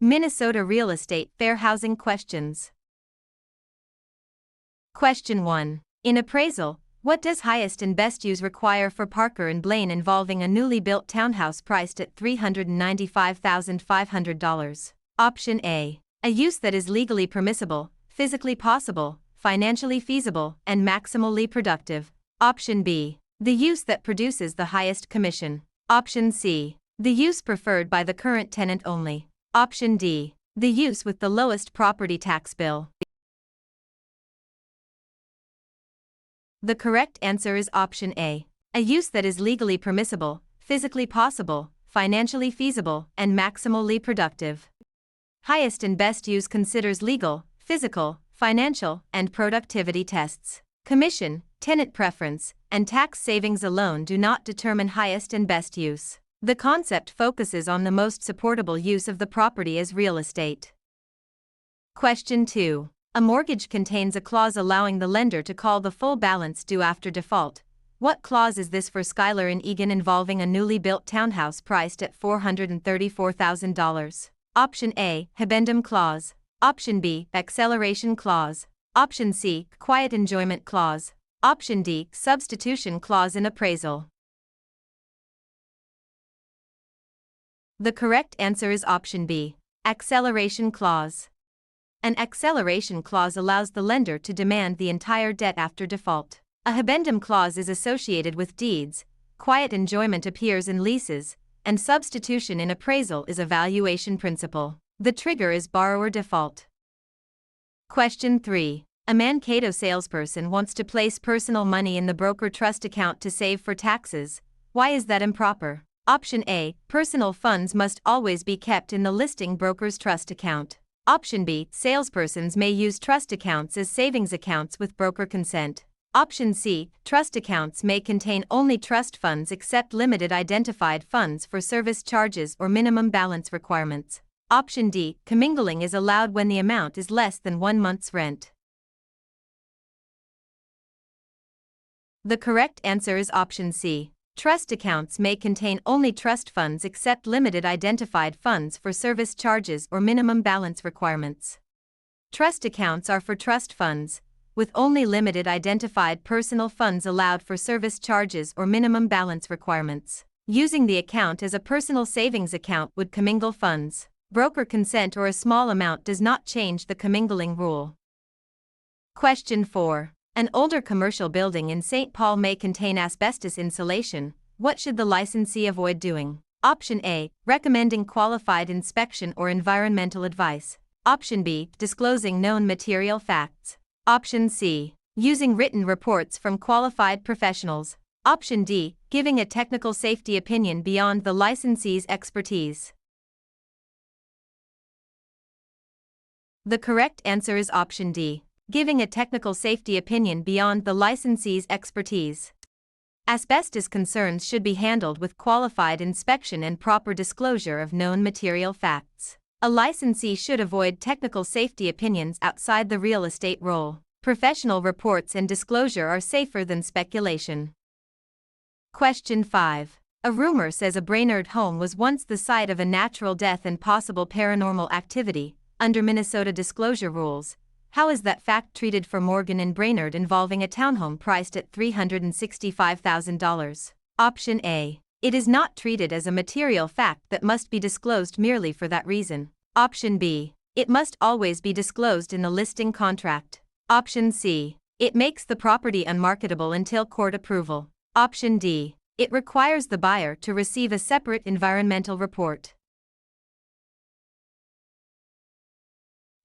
Minnesota Real Estate Fair Housing Questions. Question 1. In appraisal, what does highest and best use require for Parker and Blaine involving a newly built townhouse priced at $395,500? Option A. A use that is legally permissible, physically possible, financially feasible, and maximally productive. Option B. The use that produces the highest commission. Option C. The use preferred by the current tenant only. Option D. The use with the lowest property tax bill. The correct answer is option A. A use that is legally permissible, physically possible, financially feasible, and maximally productive. Highest and best use considers legal, physical, financial, and productivity tests. Commission, tenant preference, and tax savings alone do not determine highest and best use. The concept focuses on the most supportable use of the property as real estate. Question 2. A mortgage contains a clause allowing the lender to call the full balance due after default. What clause is this for Schuyler and Egan involving a newly built townhouse priced at $434,000? Option A. Habendum clause. Option B. Acceleration clause. Option C. Quiet enjoyment clause. Option D. Substitution clause in appraisal. The correct answer is option B. Acceleration clause. An acceleration clause allows the lender to demand the entire debt after default. A habendum clause is associated with deeds, quiet enjoyment appears in leases, and substitution in appraisal is a valuation principle. The trigger is borrower default. Question 3. A Mankato salesperson wants to place personal money in the broker trust account to save for taxes. Why is that improper? Option A. Personal funds must always be kept in the listing broker's trust account. Option B. Salespersons may use trust accounts as savings accounts with broker consent. Option C. Trust accounts may contain only trust funds except limited identified funds for service charges or minimum balance requirements. Option D. Commingling is allowed when the amount is less than 1 month's rent. The correct answer is option C. Trust accounts may contain only trust funds except limited identified funds for service charges or minimum balance requirements. Trust accounts are for trust funds, with only limited identified personal funds allowed for service charges or minimum balance requirements. Using the account as a personal savings account would commingle funds. Broker consent or a small amount does not change the commingling rule. Question 4. An older commercial building in St. Paul may contain asbestos insulation. What should the licensee avoid doing? Option A. Recommending qualified inspection or environmental advice. Option B. Disclosing known material facts. Option C. Using written reports from qualified professionals. Option D. Giving a technical safety opinion beyond the licensee's expertise. The correct answer is option D. Giving a technical safety opinion beyond the licensee's expertise. Asbestos concerns should be handled with qualified inspection and proper disclosure of known material facts. A licensee should avoid technical safety opinions outside the real estate role. Professional reports and disclosure are safer than speculation. Question 5. A rumor says a Brainerd home was once the site of a natural death and possible paranormal activity. Under Minnesota disclosure rules, how is that fact treated for Morgan and Brainerd involving a townhome priced at $365,000? Option A. It is not treated as a material fact that must be disclosed merely for that reason. Option B. It must always be disclosed in the listing contract. Option C. It makes the property unmarketable until court approval. Option D. It requires the buyer to receive a separate environmental report.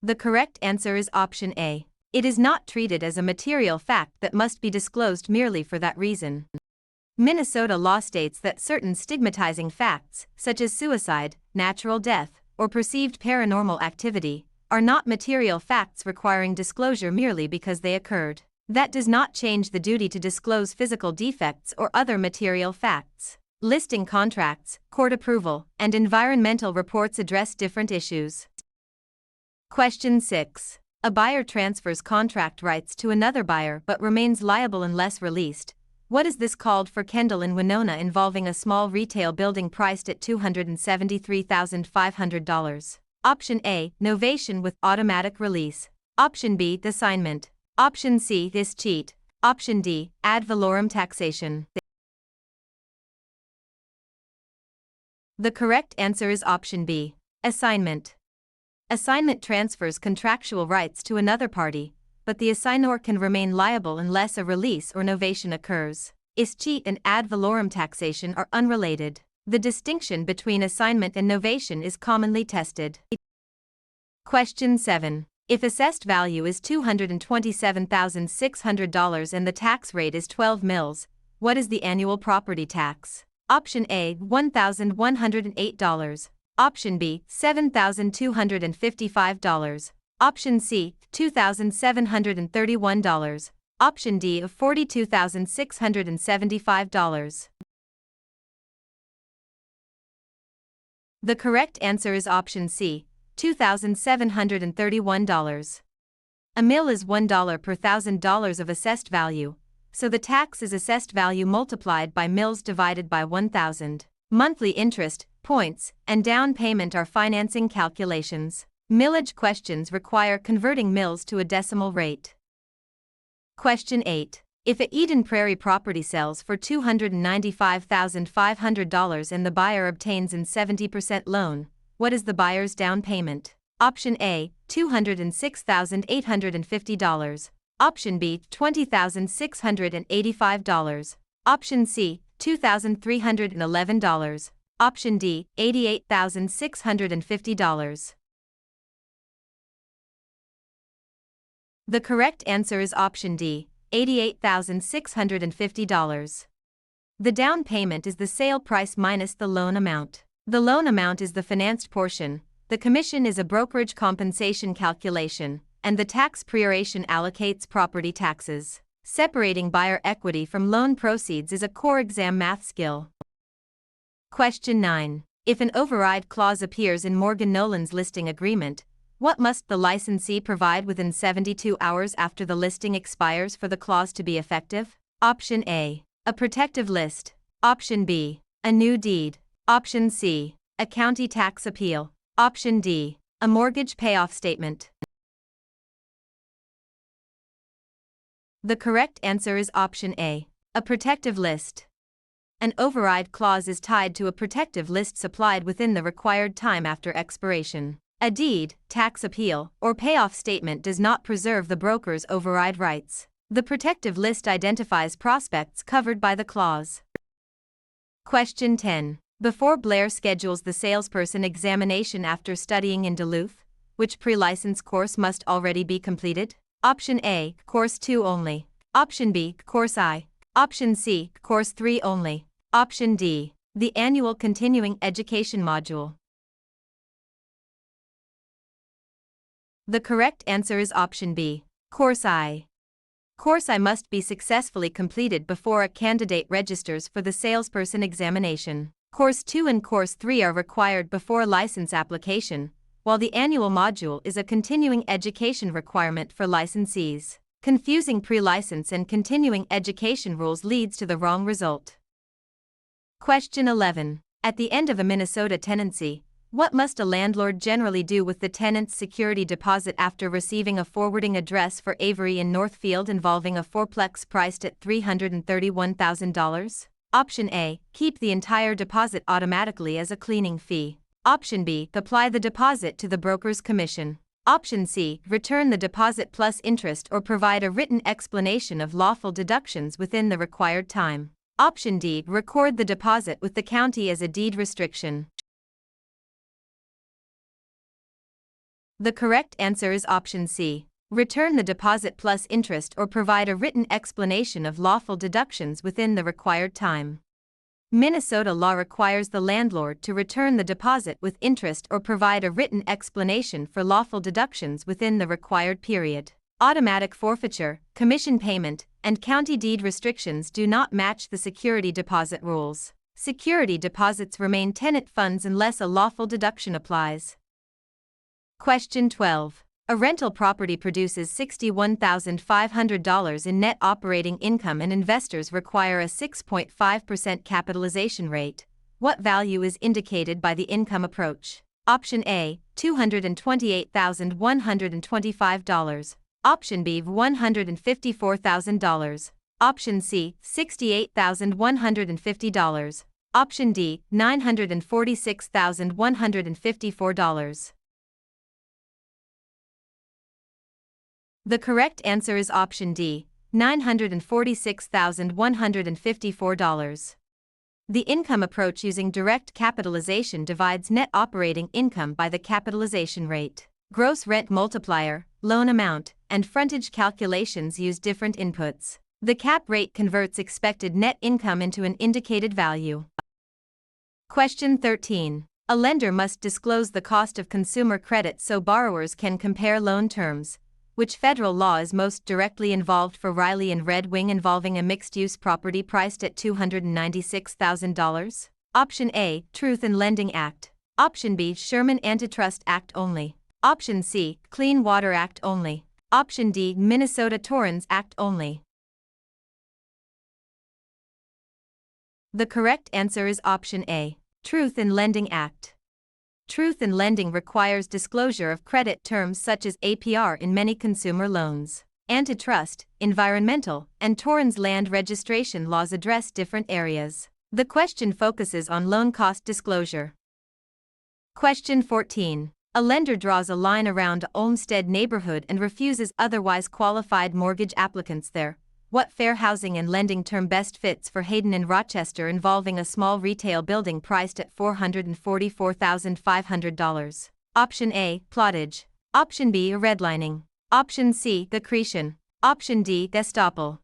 The correct answer is option A. It is not treated as a material fact that must be disclosed merely for that reason. Minnesota law states that certain stigmatizing facts, such as suicide, natural death, or perceived paranormal activity, are not material facts requiring disclosure merely because they occurred. That does not change the duty to disclose physical defects or other material facts. Listing contracts, court approval, and environmental reports address different issues. Question 6. A buyer transfers contract rights to another buyer but remains liable unless released. What is this called for Kendall and Winona involving a small retail building priced at $273,500? Option A, novation with automatic release. Option B, assignment. Option C, this cheat. Option D, ad valorem taxation. The correct answer is option B, assignment. Assignment transfers contractual rights to another party, but the assignor can remain liable unless a release or novation occurs. Is cheat and ad valorem taxation are unrelated. The distinction between assignment and novation is commonly tested. Question 7. If assessed value is $227,600 and the tax rate is 12 mils, what is the annual property tax? Option A, $1,108. Option B, $7,255. Option C, $2,731. Option D, $42,675. The correct answer is option C, $2,731. A mil is $1 per $1,000 of assessed value, so the tax is assessed value multiplied by mils divided by 1,000. Monthly interest, points, and down payment are financing calculations. Millage questions require converting mils to a decimal rate. Question 8. If a Eden Prairie property sells for $295,500 and the buyer obtains an 70% loan, what is the buyer's down payment? Option A, $206,850. Option B, $20,685. Option C, $2,311. Option D, $88,650. The correct answer is option D, $88,650. The down payment is the sale price minus the loan amount. The loan amount is the financed portion, the commission is a brokerage compensation calculation, and the tax proration allocates property taxes. Separating buyer equity from loan proceeds is a core exam math skill. Question 9. If an override clause appears in Morgan Nolan's listing agreement, what must the licensee provide within 72 hours after the listing expires for the clause to be effective? Option A, a protective list. Option B, a new deed. Option C, a county tax appeal. Option D, a mortgage payoff statement. The correct answer is option A, a protective list. An override clause is tied to a protective list supplied within the required time after expiration. A deed, tax appeal, or payoff statement does not preserve the broker's override rights. The protective list identifies prospects covered by the clause. Question 10. Before Blair schedules the salesperson examination after studying in Duluth, which pre-license course must already be completed? Option A, Course 2 only. Option B, Course I. Option C, Course 3 only. Option D, the annual continuing education module. The correct answer is option B, Course I. Course I must be successfully completed before a candidate registers for the salesperson examination. Course 2 and Course 3 are required before license application, while the annual module is a continuing education requirement for licensees. Confusing pre-license and continuing education rules leads to the wrong result. Question 11. At the end of a Minnesota tenancy, what must a landlord generally do with the tenant's security deposit after receiving a forwarding address for Avery in Northfield involving a fourplex priced at $331,000? Option A, keep the entire deposit automatically as a cleaning fee. Option B, apply the deposit to the broker's commission. Option C, return the deposit plus interest or provide a written explanation of lawful deductions within the required time. Option D, record the deposit with the county as a deed restriction. The correct answer is option C, return the deposit plus interest or provide a written explanation of lawful deductions within the required time. Minnesota law requires the landlord to return the deposit with interest or provide a written explanation for lawful deductions within the required period. Automatic forfeiture, commission payment, and county deed restrictions do not match the security deposit rules. Security deposits remain tenant funds unless a lawful deduction applies. Question 12. A rental property produces $61,500 in net operating income and investors require a 6.5% capitalization rate. What value is indicated by the income approach? Option A, $228,125. Option B, $154,000. Option C, $68,150. Option D, $946,154. The correct answer is option D, $946,154. The income approach using direct capitalization divides net operating income by the capitalization rate. Gross rent multiplier, loan amount, and frontage calculations use different inputs. The cap rate converts expected net income into an indicated value. Question 13. A lender must disclose the cost of consumer credit so borrowers can compare loan terms. Which federal law is most directly involved for Riley and Red Wing involving a mixed-use property priced at $296,000? Option A, Truth in Lending Act. Option B, Sherman Antitrust Act only. Option C, Clean Water Act only. Option D, Minnesota Torrens Act only. The correct answer is option A, Truth in Lending Act. Truth in lending requires disclosure of credit terms such as APR in many consumer loans. Antitrust, environmental, and Torrens land registration laws address different areas. The question focuses on loan cost disclosure. Question 14. A lender draws a line around a Olmsted neighborhood and refuses otherwise qualified mortgage applicants there. What fair housing and lending term best fits for Hayden in Rochester involving a small retail building priced at $444,500? Option A, plottage. Option B, redlining. Option C, accretion. Option D, estoppel.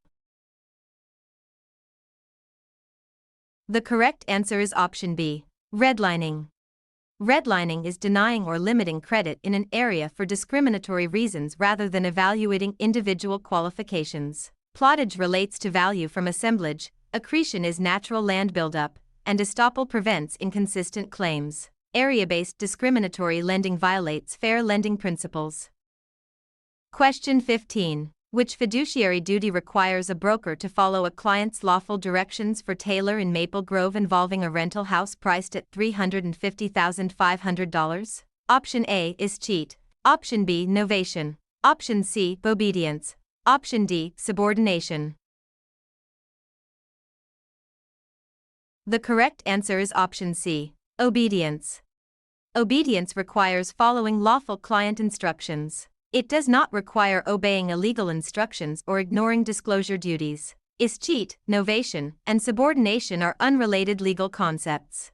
The correct answer is option B, redlining. Redlining is denying or limiting credit in an area for discriminatory reasons rather than evaluating individual qualifications. Plottage relates to value from assemblage, accretion is natural land buildup, and estoppel prevents inconsistent claims. Area-based discriminatory lending violates fair lending principles. Question 15. Which fiduciary duty requires a broker to follow a client's lawful directions for Taylor in Maple Grove involving a rental house priced at $350,500? Option A is cheat. Option B, novation. Option C, obedience. Option D, subordination. The correct answer is option C, obedience. Obedience requires following lawful client instructions. It does not require obeying illegal instructions or ignoring disclosure duties. Is cheat, novation, and subordination are unrelated legal concepts.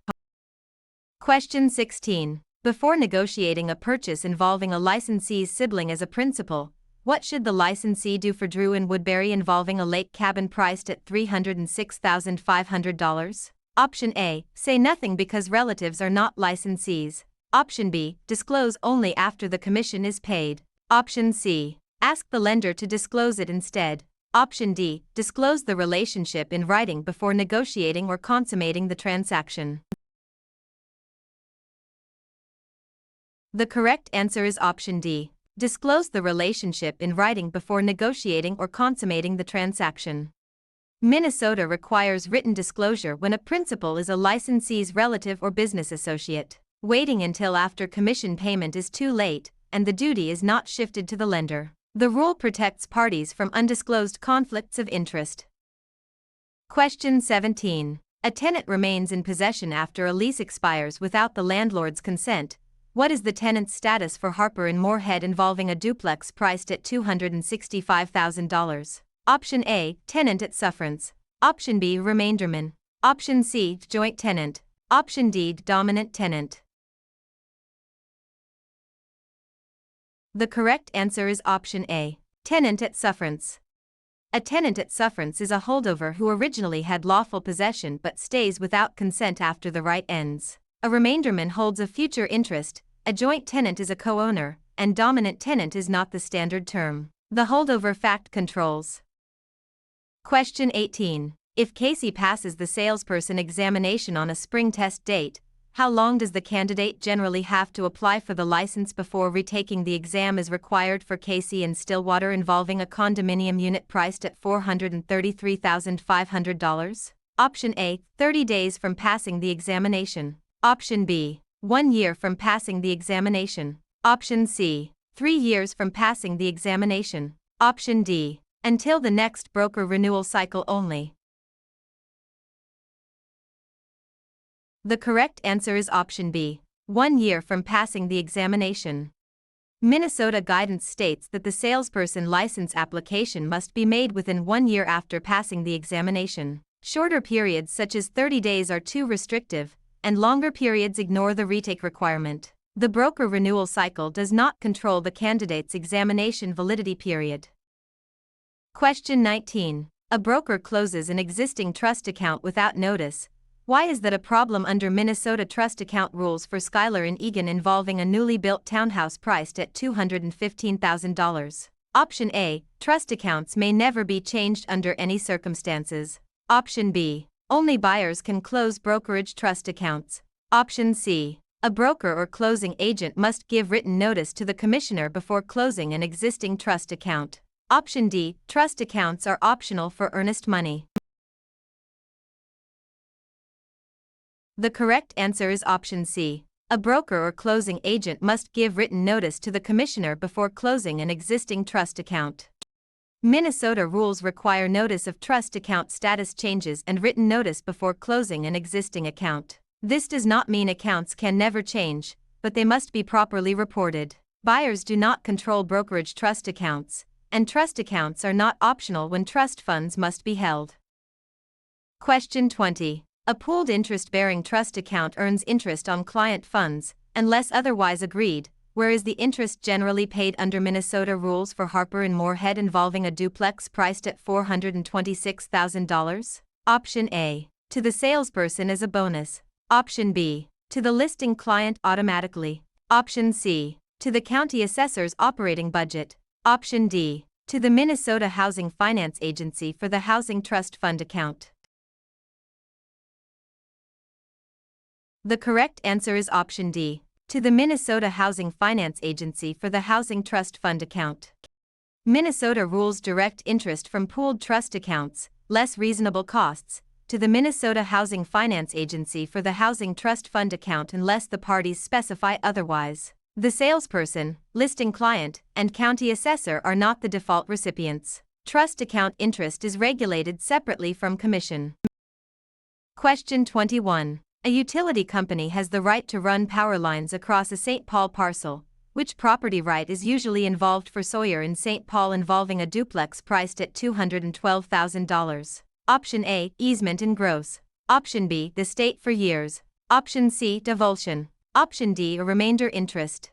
Question 16. Before negotiating a purchase involving a licensee's sibling as a principal, what should the licensee do for Drew in Woodbury involving a lake cabin priced at $306,500? Option A, say nothing because relatives are not licensees. Option B, disclose only after the commission is paid. Option C, ask the lender to disclose it instead. Option D, disclose the relationship in writing before negotiating or consummating the transaction. The correct answer is option D. Disclose the relationship in writing before negotiating or consummating the transaction. Minnesota requires written disclosure when a principal is a licensee's relative or business associate. Waiting until after commission payment is too late, and the duty is not shifted to the lender. The rule protects parties from undisclosed conflicts of interest. Question 17. A tenant remains in possession after a lease expires without the landlord's consent. What is the tenant's status for Harper in Moorhead involving a duplex priced at $265,000? Option A, tenant at sufferance. Option B, remainderman. Option C, joint tenant. Option D, dominant tenant. The correct answer is option A, tenant at sufferance. A tenant at sufferance is a holdover who originally had lawful possession but stays without consent after the right ends. A remainderman holds a future interest, a joint tenant is a co-owner, and dominant tenant is not the standard term. The holdover fact controls. Question 18. If Casey passes the salesperson examination on a spring test date, how long does the candidate generally have to apply for the license before retaking the exam is required for Casey in Stillwater involving a condominium unit priced at $433,500? Option A, 30 days from passing the examination. Option B, 1 year from passing the examination. Option C. 3 years from passing the examination. Option D. Until the next broker renewal cycle only. The correct answer is option B. 1 year from passing the examination. Minnesota guidance states that the salesperson license application must be made within 1 year after passing the examination. Shorter periods such as 30 days are too restrictive, and longer periods ignore the retake requirement. The broker renewal cycle does not control the candidate's examination validity period. Question 19. A broker closes an existing trust account without notice. Why is that a problem under Minnesota trust account rules for Schuyler and Egan involving a newly built townhouse priced at $215,000? Option A. Trust accounts may never be changed under any circumstances. Option B. Only buyers can close brokerage trust accounts. Option C. A broker or closing agent must give written notice to the commissioner before closing an existing trust account. Option D. Trust accounts are optional for earnest money. The correct answer is option C. A broker or closing agent must give written notice to the commissioner before closing an existing trust account. Minnesota rules require notice of trust account status changes and written notice before closing an existing account. This does not mean accounts can never change, but they must be properly reported. Buyers do not control brokerage trust accounts, and trust accounts are not optional when trust funds must be held. Question 20. A pooled interest-bearing trust account earns interest on client funds, unless otherwise agreed, where is the interest generally paid under Minnesota rules for Harper and Moorhead involving a duplex priced at $426,000? Option A. To the salesperson as a bonus. Option B. To the listing client automatically. Option C. To the county assessor's operating budget. Option D. To the Minnesota Housing Finance Agency for the Housing Trust Fund account. The correct answer is option D. To the Minnesota Housing Finance Agency for the Housing Trust Fund account. Minnesota rules direct interest from pooled trust accounts, less reasonable costs, to the Minnesota Housing Finance Agency for the Housing Trust Fund account unless the parties specify otherwise. The salesperson, listing client, and county assessor are not the default recipients. Trust account interest is regulated separately from commission. Question 21. A utility company has the right to run power lines across a St. Paul parcel. Which property right is usually involved for Sawyer in St. Paul involving a duplex priced at $212,000? Option A. Easement in gross. Option B. The state for years. Option C. Divulsion. Option D. A remainder interest.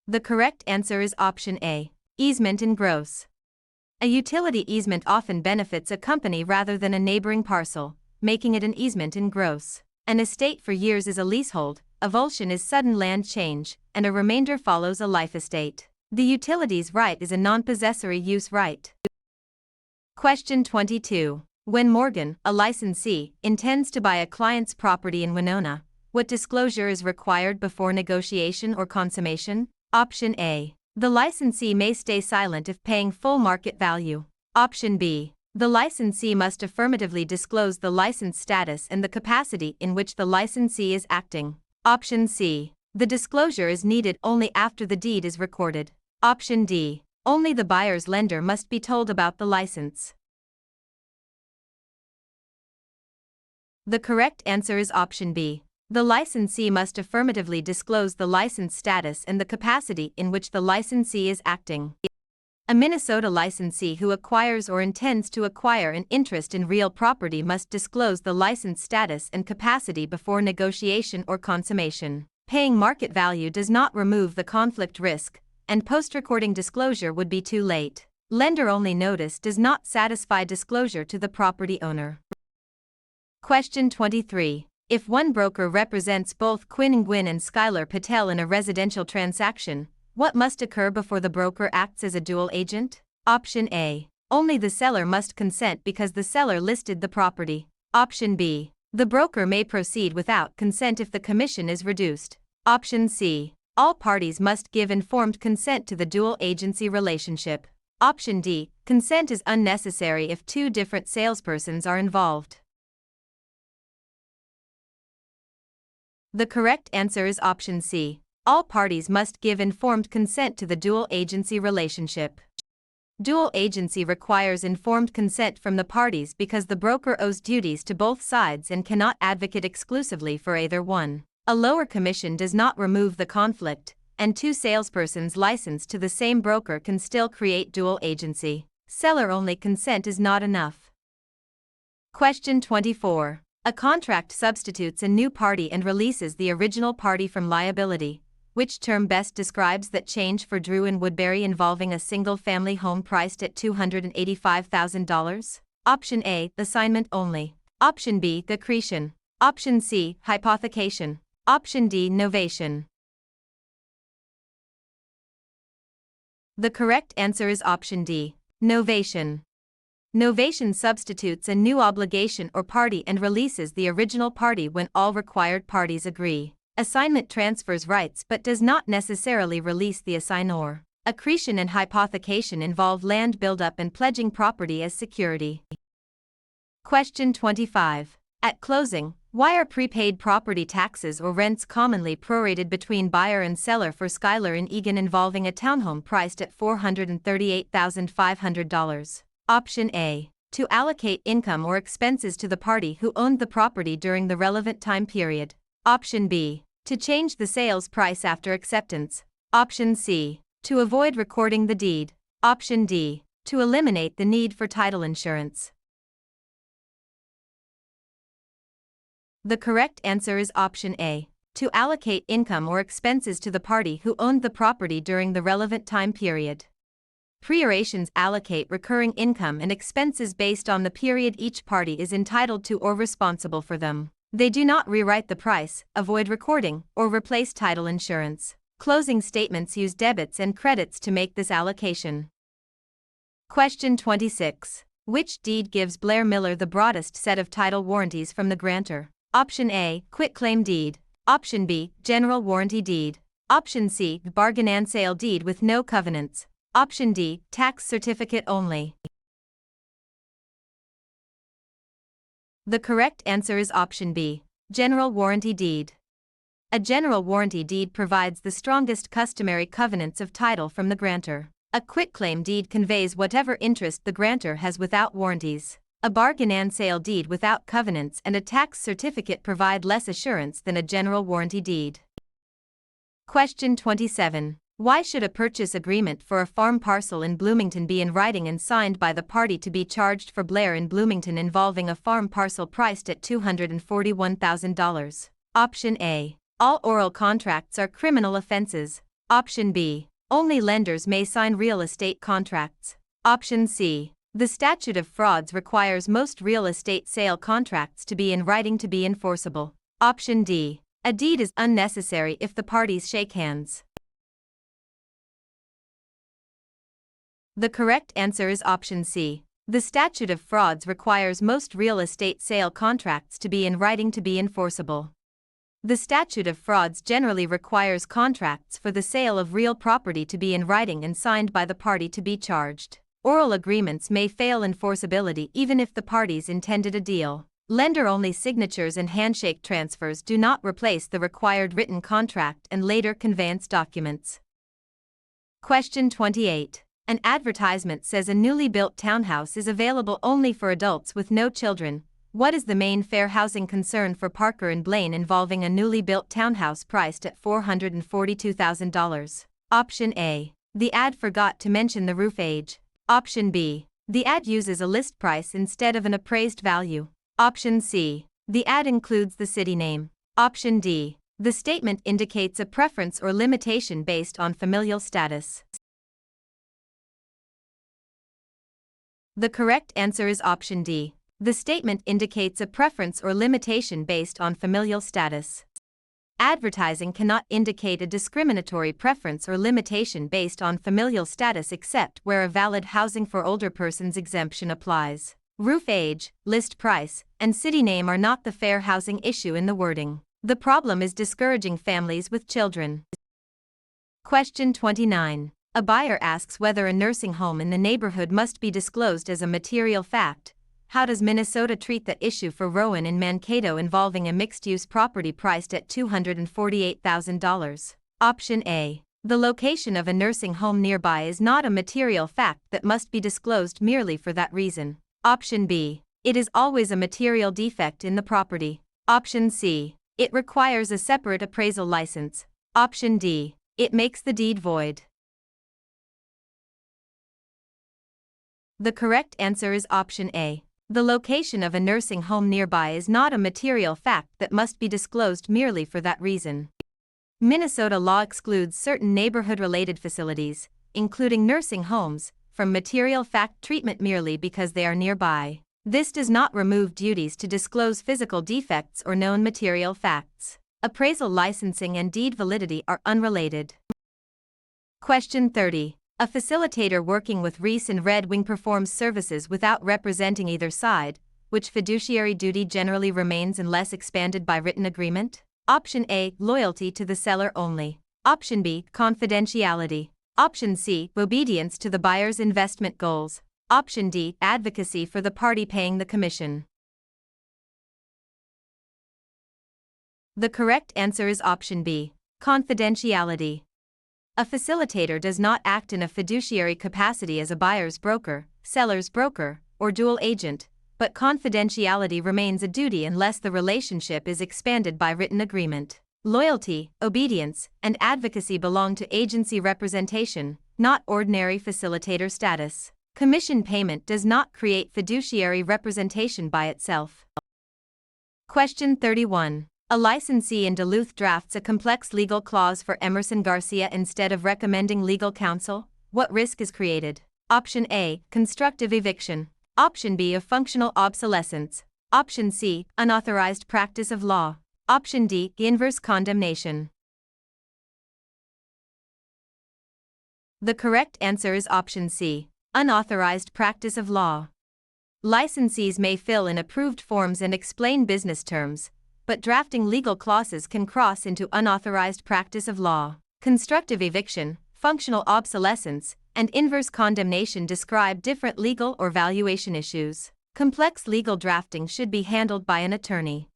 The correct answer is option A. Easement in gross. A utility easement often benefits a company rather than a neighboring parcel, making it an easement in gross. An estate for years is a leasehold, a avulsion is sudden land change, and a remainder follows a life estate. The utilities right is a non-possessory use right. Question 22. When Morgan, a licensee, intends to buy a client's property in Winona, what disclosure is required before negotiation or consummation? Option A. The licensee may stay silent if paying full market value. Option B. The licensee must affirmatively disclose the license status and the capacity in which the licensee is acting. Option C. The disclosure is needed only after the deed is recorded. Option D. Only the buyer's lender must be told about the license. The correct answer is option B. The licensee must affirmatively disclose the license status and the capacity in which the licensee is acting. A Minnesota licensee who acquires or intends to acquire an interest in real property must disclose the license status and capacity before negotiation or consummation. Paying market value does not remove the conflict risk, and post-recording disclosure would be too late. Lender-only notice does not satisfy disclosure to the property owner. Question 23. If one broker represents both Quinn Nguyen and Schuyler Patel in a residential transaction, what must occur before the broker acts as a dual agent? Option A. Only the seller must consent because the seller listed the property. Option B. The broker may proceed without consent if the commission is reduced. Option C. All parties must give informed consent to the dual agency relationship. Option D. Consent is unnecessary if two different salespersons are involved. The correct answer is option C. All parties must give informed consent to the dual agency relationship. Dual agency requires informed consent from the parties because the broker owes duties to both sides and cannot advocate exclusively for either one. A lower commission does not remove the conflict, and two salespersons licensed to the same broker can still create dual agency. Seller-only consent is not enough. Question 24. A contract substitutes a new party and releases the original party from liability. Which term best describes that change for Drew and Woodbury involving a single-family home priced at $285,000? Option A, assignment only. Option B, accretion. Option C, hypothecation. Option D, novation. The correct answer is option D, novation. Novation substitutes a new obligation or party and releases the original party when all required parties agree. Assignment transfers rights but does not necessarily release the assignor. Accretion and hypothecation involve land buildup and pledging property as security. Question 25. At closing, why are prepaid property taxes or rents commonly prorated between buyer and seller for Schuyler and Egan involving a townhome priced at $438,500? Option A. To allocate income or expenses to the party who owned the property during the relevant time period. Option B. To change the sales price after acceptance. Option C. To avoid recording the deed. Option D. To eliminate the need for title insurance. The correct answer is option A. To allocate income or expenses to the party who owned the property during the relevant time period. Priorations allocate recurring income and expenses based on the period each party is entitled to or responsible for them. They do not rewrite the price, avoid recording, or replace title insurance. Closing statements use debits and credits to make this allocation. Question 26. Which deed gives Blair Miller the broadest set of title warranties from the grantor? Option A, quitclaim deed. Option B, general warranty deed. Option C, bargain and sale deed with no covenants. Option D, tax certificate only. The correct answer is option B, general warranty deed. A general warranty deed provides the strongest customary covenants of title from the grantor. A quitclaim deed conveys whatever interest the grantor has without warranties. A bargain and sale deed without covenants and a tax certificate provide less assurance than a general warranty deed. Question 27. Why should a purchase agreement for a farm parcel in Bloomington be in writing and signed by the party to be charged for Blair in Bloomington involving a farm parcel priced at $241,000? Option A. All oral contracts are criminal offenses. Option B. Only lenders may sign real estate contracts. Option C. The statute of frauds requires most real estate sale contracts to be in writing to be enforceable. Option D. A deed is unnecessary if the parties shake hands. The correct answer is option C. The statute of frauds requires most real estate sale contracts to be in writing to be enforceable. The statute of frauds generally requires contracts for the sale of real property to be in writing and signed by the party to be charged. Oral agreements may fail enforceability even if the parties intended a deal. Lender-only signatures and handshake transfers do not replace the required written contract and later conveyance documents. Question 28. An advertisement says a newly built townhouse is available only for adults with no children. What is the main fair housing concern for Parker and Blaine involving a newly built townhouse priced at $442,000? Option A. The ad forgot to mention the roof age. Option B. The ad uses a list price instead of an appraised value. Option C. The ad includes the city name. Option D. The statement indicates a preference or limitation based on familial status. The correct answer is option D. The statement indicates a preference or limitation based on familial status. Advertising cannot indicate a discriminatory preference or limitation based on familial status except where a valid housing for older persons exemption applies. Roof age, list price, and city name are not the fair housing issue in the wording. The problem is discouraging families with children. Question 29. A buyer asks whether a nursing home in the neighborhood must be disclosed as a material fact. How does Minnesota treat the issue for Rowan in Mankato involving a mixed-use property priced at $248,000? Option A. The location of a nursing home nearby is not a material fact that must be disclosed merely for that reason. Option B. It is always a material defect in the property. Option C. It requires a separate appraisal license. Option D. It makes the deed void. The correct answer is option A. The location of a nursing home nearby is not a material fact that must be disclosed merely for that reason. Minnesota law excludes certain neighborhood-related facilities, including nursing homes, from material fact treatment merely because they are nearby. This does not remove duties to disclose physical defects or known material facts. Appraisal licensing and deed validity are unrelated. Question 30. A facilitator working with Reese and Red Wing performs services without representing either side. Which fiduciary duty generally remains unless expanded by written agreement? Option A. Loyalty to the seller only. Option B. Confidentiality. Option C. Obedience to the buyer's investment goals. Option D. Advocacy for the party paying the commission. The correct answer is option B. Confidentiality. A facilitator does not act in a fiduciary capacity as a buyer's broker, seller's broker, or dual agent, but confidentiality remains a duty unless the relationship is expanded by written agreement. Loyalty, obedience, and advocacy belong to agency representation, not ordinary facilitator status. Commission payment does not create fiduciary representation by itself. Question 31. A licensee in Duluth drafts a complex legal clause for Emerson Garcia instead of recommending legal counsel. What risk is created? Option A. Constructive eviction. Option B. Of functional obsolescence. Option C. Unauthorized practice of law. Option D. Inverse condemnation. The correct answer is option C. Unauthorized practice of law. Licensees may fill in approved forms and explain business terms, but drafting legal clauses can cross into unauthorized practice of law. Constructive eviction, functional obsolescence, and inverse condemnation describe different legal or valuation issues. Complex legal drafting should be handled by an attorney.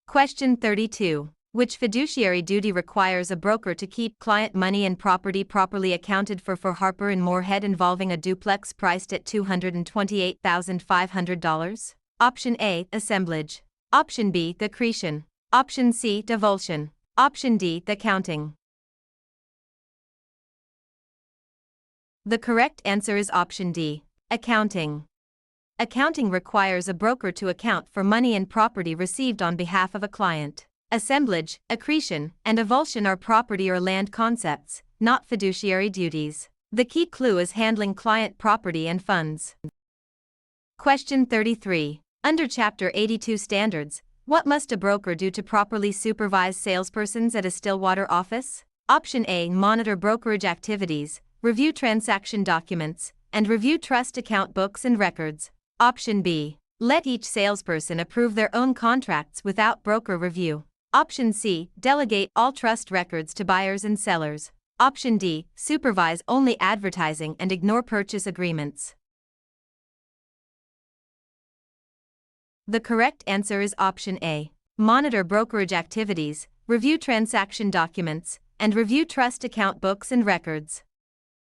Question 32. Which fiduciary duty requires a broker to keep client money and property properly accounted for Harper and Moorhead involving a duplex priced at $228,500? Option A. Assemblage. Option B. Accretion. Option C. Divulsion. Option D. Accounting. The correct answer is option D. Accounting. Accounting requires a broker to account for money and property received on behalf of a client. Assemblage, accretion, and avulsion are property or land concepts, not fiduciary duties. The key clue is handling client property and funds. Question 33. Under Chapter 82 standards, what must a broker do to properly supervise salespersons at a Stillwater office? Option A. Monitor brokerage activities, review transaction documents, and review trust account books and records. Option B. Let each salesperson approve their own contracts without broker review. Option C. Delegate all trust records to buyers and sellers. Option D. Supervise only advertising and ignore purchase agreements. The correct answer is option A. Monitor brokerage activities, review transaction documents, and review trust account books and records.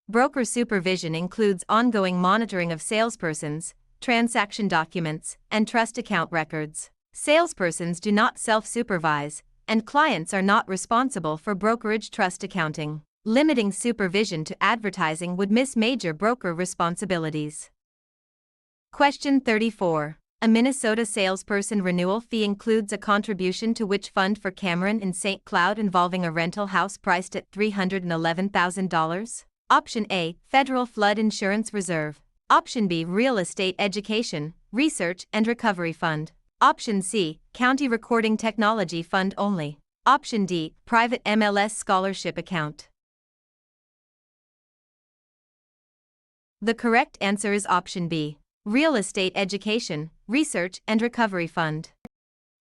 Broker supervision includes ongoing monitoring of salespersons, transaction documents, and trust account records. Salespersons do not self-supervise, and clients are not responsible for brokerage trust accounting. Limiting supervision to advertising would miss major broker responsibilities. Question 34. A Minnesota salesperson renewal fee includes a contribution to which fund for Cameron in St. Cloud involving a rental house priced at $311,000? Option A. Federal Flood Insurance Reserve. Option B. Real Estate Education, Research and Recovery Fund. Option C. County Recording Technology Fund only. Option D. Private MLS Scholarship Account. The correct answer is option B. Real Estate Education, Research and Recovery Fund.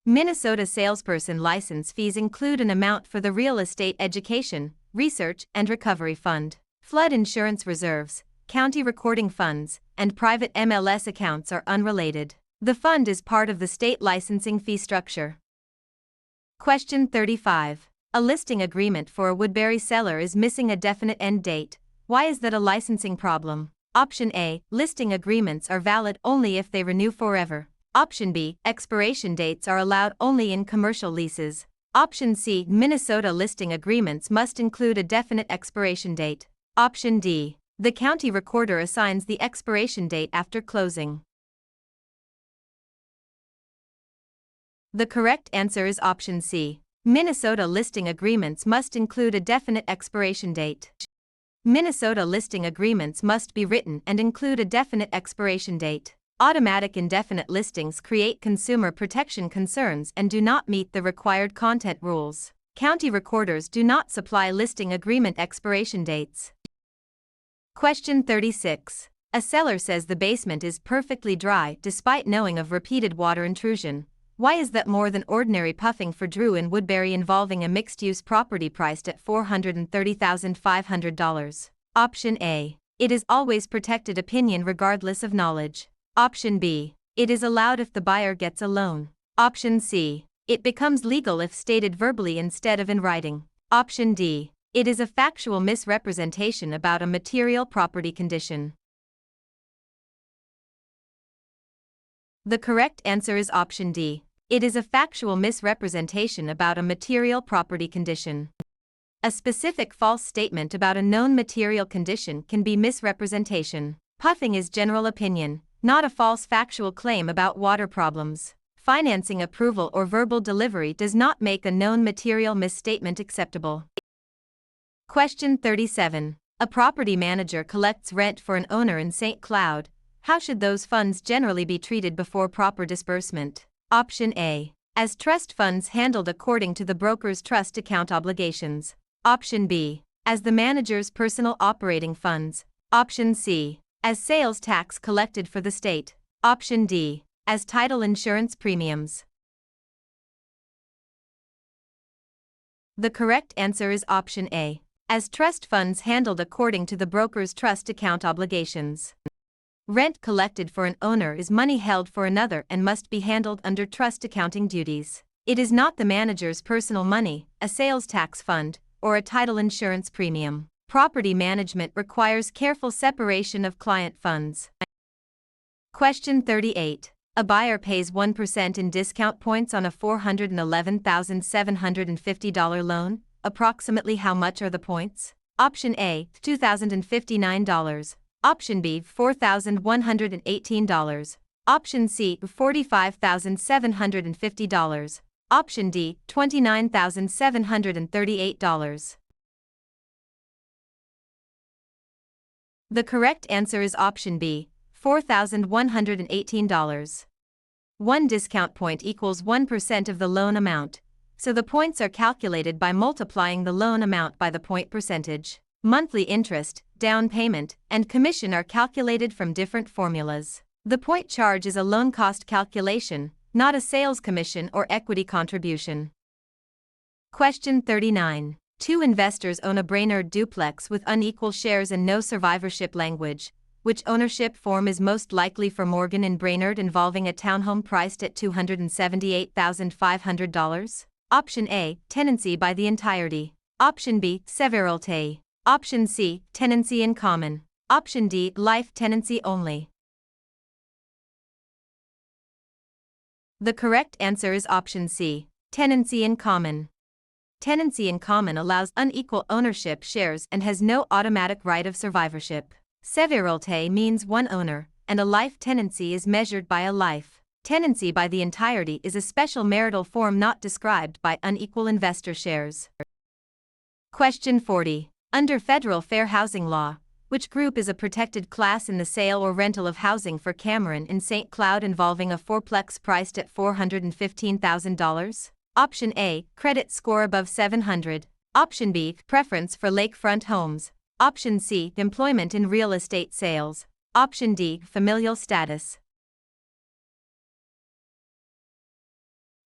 Minnesota salesperson license fees include an amount for the Real Estate Education, Research and Recovery Fund. Flood insurance reserves, county recording funds, and private MLS accounts are unrelated. The fund is part of the state licensing fee structure. Question 35. A listing agreement for a Woodbury seller is missing a definite end date. Why is that a licensing problem? Option A. Listing agreements are valid only if they renew forever. Option B. Expiration dates are allowed only in commercial leases. Option C. Minnesota listing agreements must include a definite expiration date. Option D. The county recorder assigns the expiration date after closing. The correct answer is option C. Minnesota listing agreements must include a definite expiration date. Minnesota listing agreements must be written and include a definite expiration date. Automatic indefinite listings create consumer protection concerns and do not meet the required content rules. County recorders do not supply listing agreement expiration dates. Question 36. A seller says the basement is perfectly dry despite knowing of repeated water intrusion. Why is that more than ordinary puffing for Drew in Woodbury involving a mixed-use property priced at $430,500? Option A. It is always protected opinion regardless of knowledge. Option B. It is allowed if the buyer gets a loan. Option C. It becomes legal if stated verbally instead of in writing. Option D. It is a factual misrepresentation about a material property condition. The correct answer is option D. It is a factual misrepresentation about a material property condition. A specific false statement about a known material condition can be misrepresentation. Puffing is general opinion, not a false factual claim about water problems. Financing approval or verbal delivery does not make a known material misstatement acceptable. Question 37. A property manager collects rent for an owner in St. Cloud. How should those funds generally be treated before proper disbursement? Option A. As trust funds handled according to the broker's trust account obligations. Option B. As the manager's personal operating funds. Option C. As sales tax collected for the state. Option D. As title insurance premiums. The correct answer is option A. As trust funds handled according to the broker's trust account obligations. Rent collected for an owner is money held for another and must be handled under trust accounting duties. It is not the manager's personal money, a sales tax fund, or a title insurance premium. Property management requires careful separation of client funds. Question 38. A buyer pays 1% in discount points on a $411,750 loan. Approximately how much are the points? Option A, $2,059. Option B, $4,118. Option C, $45,750. Option D, $29,738. The correct answer is option B, $4,118. One discount point equals 1% of the loan amount, so the points are calculated by multiplying the loan amount by the point percentage. Monthly interest, down payment, and commission are calculated from different formulas. The point charge is a loan cost calculation, not a sales commission or equity contribution. Question 39. Two investors own a Brainerd duplex with unequal shares and no survivorship language. Which ownership form is most likely for Morgan and Brainerd involving a townhome priced at $278,500? Option A, tenancy by the entirety. Option B, severalty. Option C, tenancy in common. Option D, life tenancy only. The correct answer is option C, tenancy in common. Tenancy in common allows unequal ownership shares and has no automatic right of survivorship. Severalty means one owner, and a life tenancy is measured by a life. Tenancy by the entirety is a special marital form not described by unequal investor shares. Question 40. Under federal fair housing law, which group is a protected class in the sale or rental of housing for Cameron in St. Cloud involving a fourplex priced at $415,000? Option A, credit score above 700. Option B, preference for lakefront homes. Option C, employment in real estate sales. Option D, familial status.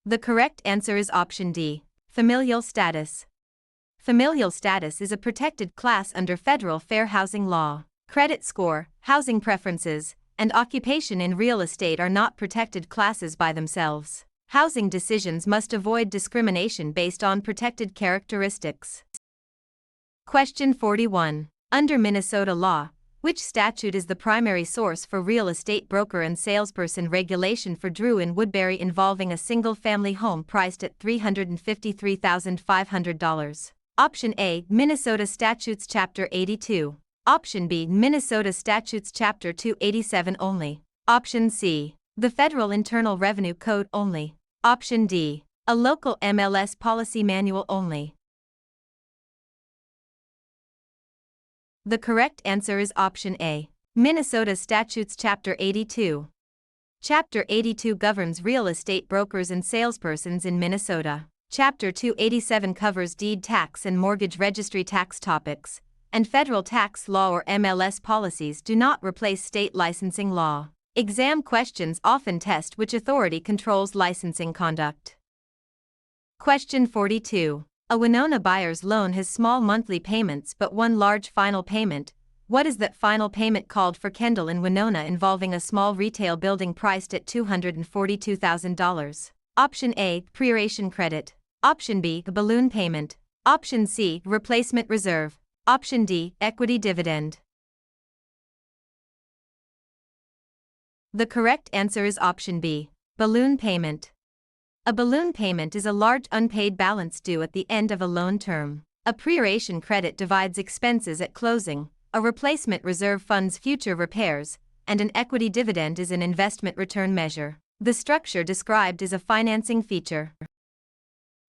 The correct answer is option D, familial status. Familial status is a protected class under federal fair housing law. Credit score, housing preferences, and occupation in real estate are not protected classes by themselves. Housing decisions must avoid discrimination based on protected characteristics. Question 41. Under Minnesota law, which statute is the primary source for real estate broker and salesperson regulation for Drew in Woodbury involving a single-family home priced at $353,500? Option A, Minnesota Statutes Chapter 82. Option B, Minnesota Statutes Chapter 287 only. Option C, the Federal Internal Revenue Code only. Option D, a local MLS policy manual only. The correct answer is option A, Minnesota Statutes Chapter 82. Chapter 82 governs real estate brokers and salespersons in Minnesota. Chapter 287 covers deed tax and mortgage registry tax topics, and federal tax law or MLS policies do not replace state licensing law. Exam questions often test which authority controls licensing conduct. Question 42. A Winona buyer's loan has small monthly payments but one large final payment. What is that final payment called for Kendall in Winona involving a small retail building priced at $242,000? Option A, proration credit. Option B, a balloon payment. Option C, replacement reserve. Option D, equity dividend. The correct answer is option B, balloon payment. A balloon payment is a large unpaid balance due at the end of a loan term. A proration credit divides expenses at closing, a replacement reserve funds future repairs, and an equity dividend is an investment return measure. The structure described is a financing feature.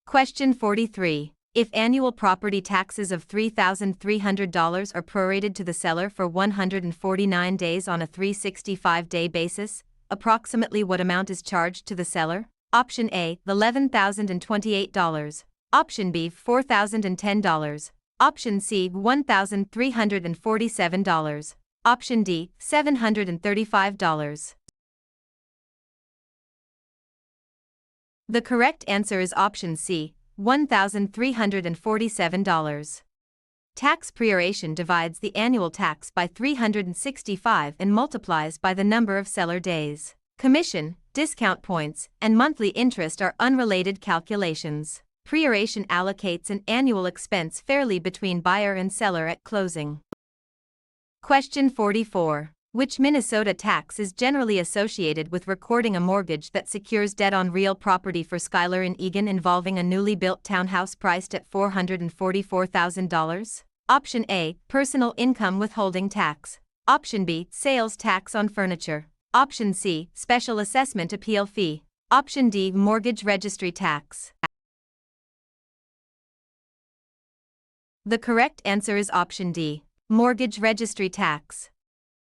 Question 43. If annual property taxes of $3,300 are prorated to the seller for 149 days on a 365-day basis, approximately what amount is charged to the seller? Option A, $11,028. Option B, $4,010. Option C, $1,347. Option D, $735. The correct answer is option C, $1,347. Tax proration divides the annual tax by 365 and multiplies by the number of seller days. Commission, discount points, and monthly interest are unrelated calculations. Proration allocates an annual expense fairly between buyer and seller at closing. Question 44. Which Minnesota tax is generally associated with recording a mortgage that secures debt on real property for Skylar in Eagan involving a newly built townhouse priced at $444,000? Option A, personal income withholding tax. Option B, sales tax on furniture. Option C, special assessment appeal fee. Option D, mortgage registry tax. The correct answer is option D, mortgage registry tax.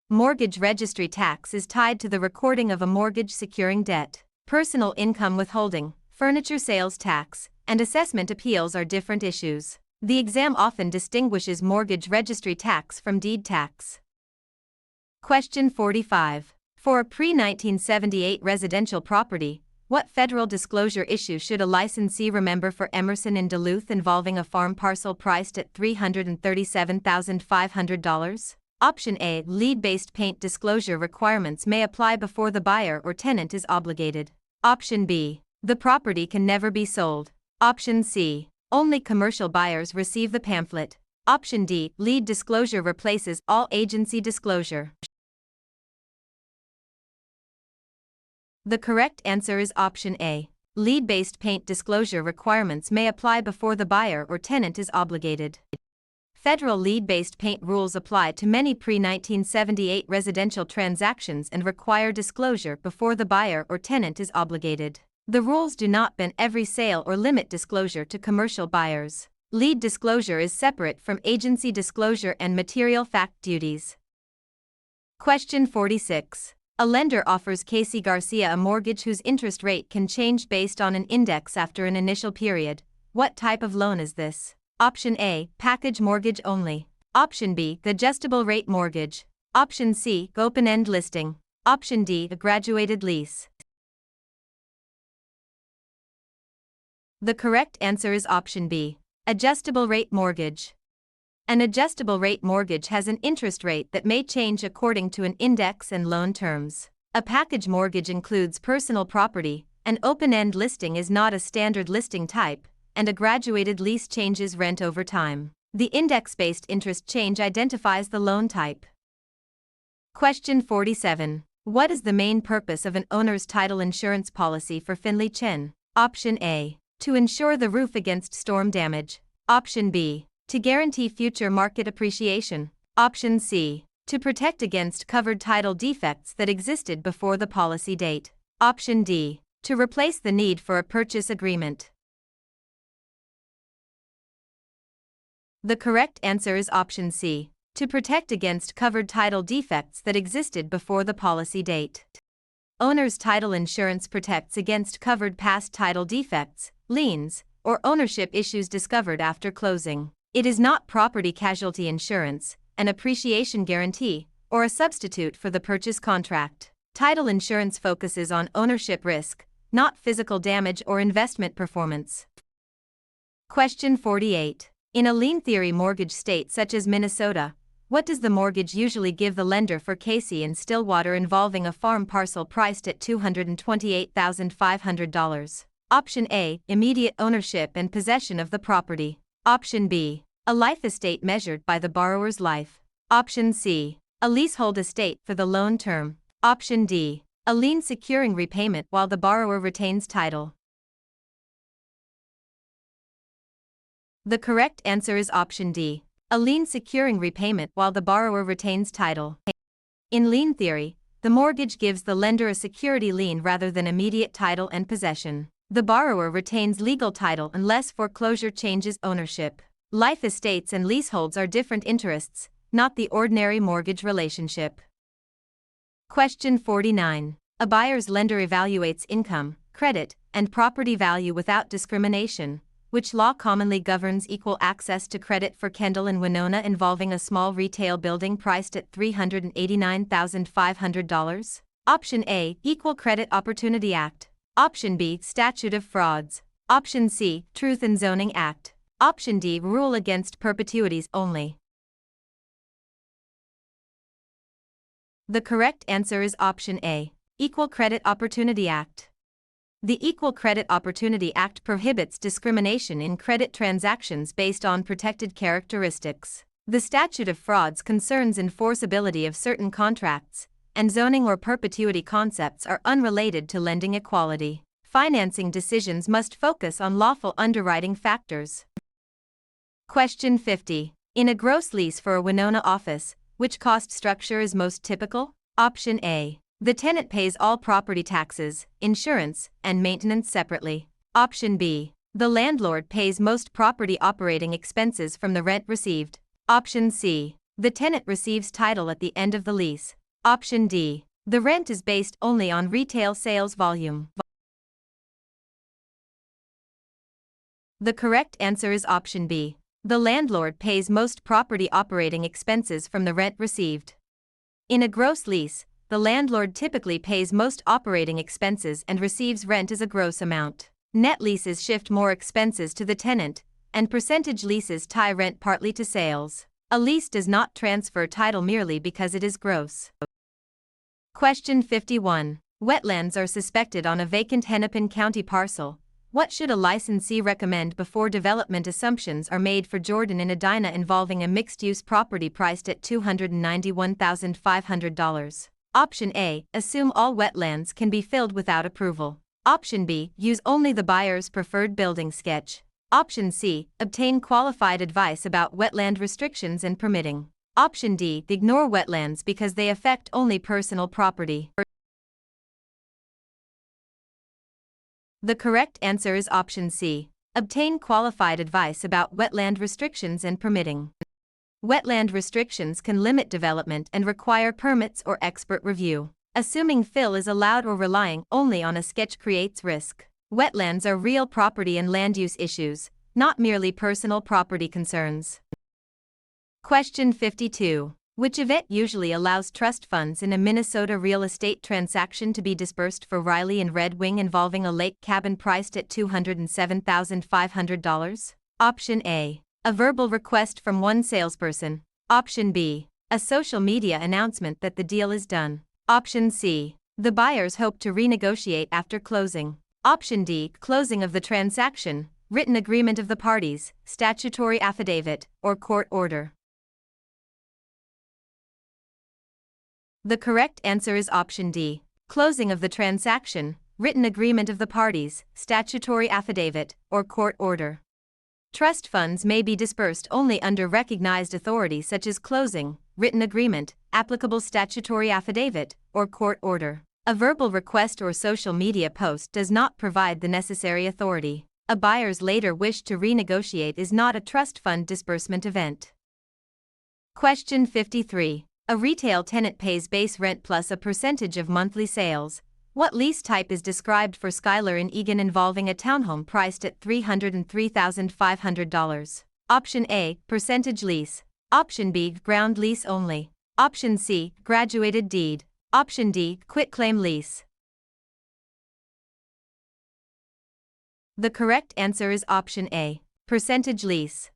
Mortgage registry tax is tied to the recording of a mortgage securing debt. Personal income withholding, furniture sales tax, and assessment appeals are different issues. The exam often distinguishes mortgage registry tax from deed tax. Question 45. For a pre-1978 residential property, what federal disclosure issue should a licensee remember for Emerson in Duluth involving a farm parcel priced at $337,500? Option A, lead-based paint disclosure requirements may apply before the buyer or tenant is obligated. Option B, the property can never be sold. Option C, only commercial buyers receive the pamphlet. Option D, lead disclosure replaces all agency disclosure. The correct answer is option A. Lead-based paint disclosure requirements may apply before the buyer or tenant is obligated. Federal lead-based paint rules apply to many pre-1978 residential transactions and require disclosure before the buyer or tenant is obligated. The rules do not ban every sale or limit disclosure to commercial buyers. Lead disclosure is separate from agency disclosure and material fact duties. Question 46. A lender offers Casey Garcia a mortgage whose interest rate can change based on an index after an initial period. What type of loan is this? Option A, package mortgage only. Option B, adjustable rate mortgage. Option C, open-end listing. Option D, a graduated lease. The correct answer is option B, adjustable rate mortgage. An adjustable rate mortgage has an interest rate that may change according to an index and loan terms. A package mortgage includes personal property, an open-end listing is not a standard listing type, and a graduated lease changes rent over time. The index-based interest change identifies the loan type. Question 47. What is the main purpose of an owner's title insurance policy for Finley Chen? Option A. To insure the roof against storm damage. Option B. To guarantee future market appreciation. Option C. To protect against covered title defects that existed before the policy date. Option D. To replace the need for a purchase agreement. The correct answer is option C. To protect against covered title defects that existed before the policy date. Owner's title insurance protects against covered past title defects, liens, or ownership issues discovered after closing. It is not property casualty insurance, an appreciation guarantee, or a substitute for the purchase contract. Title insurance focuses on ownership risk, not physical damage or investment performance. Question 48. In a lien theory mortgage state such as Minnesota, what does the mortgage usually give the lender for Casey and Stillwater involving a farm parcel priced at $228,500? Option A. Immediate ownership and possession of the property. Option B. A life estate measured by the borrower's life. Option C. A leasehold estate for the loan term. Option D. A lien securing repayment while the borrower retains title. The correct answer is option D. A lien securing repayment while the borrower retains title. In lien theory, the mortgage gives the lender a security lien rather than immediate title and possession. The borrower retains legal title unless foreclosure changes ownership. Life estates and leaseholds are different interests, not the ordinary mortgage relationship. Question 49. A buyer's lender evaluates income, credit, and property value without discrimination. Which law commonly governs equal access to credit for Kendall and Winona involving a small retail building priced at $389,500? Option A. Equal Credit Opportunity Act. Option B. Statute of Frauds. Option C. Truth in Zoning Act. Option D. Rule against perpetuities only. The correct answer is option A. Equal Credit Opportunity Act. The Equal Credit Opportunity Act prohibits discrimination in credit transactions based on protected characteristics. The statute of frauds concerns enforceability of certain contracts, and zoning or perpetuity concepts are unrelated to lending equality. Financing decisions must focus on lawful underwriting factors. Question 50. In a gross lease for a Winona office, which cost structure is most typical? Option A. The tenant pays all property taxes, insurance, and maintenance separately. Option B. The landlord pays most property operating expenses from the rent received. Option C. The tenant receives title at the end of the lease. Option D. The rent is based only on retail sales volume. The correct answer is option B. The landlord pays most property operating expenses from the rent received. In a gross lease, the landlord typically pays most operating expenses and receives rent as a gross amount. Net leases shift more expenses to the tenant, and percentage leases tie rent partly to sales. A lease does not transfer title merely because it is gross. Question 51. Wetlands are suspected on a vacant Hennepin County parcel. What should a licensee recommend before development assumptions are made for Jordan in Edina involving a mixed-use property priced at $291,500? Option A. Assume all wetlands can be filled without approval. Option B. Use only the buyer's preferred building sketch. Option C. Obtain qualified advice about wetland restrictions and permitting. Option D. Ignore wetlands because they affect only personal property. The correct answer is option C. Obtain qualified advice about wetland restrictions and permitting. Wetland restrictions can limit development and require permits or expert review. Assuming fill is allowed or relying only on a sketch creates risk. Wetlands are real property and land use issues, not merely personal property concerns. Question 52. Which event usually allows trust funds in a Minnesota real estate transaction to be disbursed for Riley and Red Wing involving a lake cabin priced at $207,500? Option A. A verbal request from one salesperson. Option B. A social media announcement that the deal is done. Option C. The buyers hope to renegotiate after closing. Option D. Closing of the transaction, written agreement of the parties, statutory affidavit, or court order. The correct answer is option D. Closing of the transaction, written agreement of the parties, statutory affidavit, or court order. Trust funds may be disbursed only under recognized authority such as closing, written agreement, applicable statutory affidavit, or court order. A verbal request or social media post does not provide the necessary authority. A buyer's later wish to renegotiate is not a trust fund disbursement event. Question 53. A retail tenant pays base rent plus a percentage of monthly sales. What lease type is described for Skylar in Egan involving a townhome priced at $303,500? Option A, percentage lease. Option B, ground lease only. Option C, graduated deed. Option D, quitclaim lease. The correct answer is option A, percentage lease.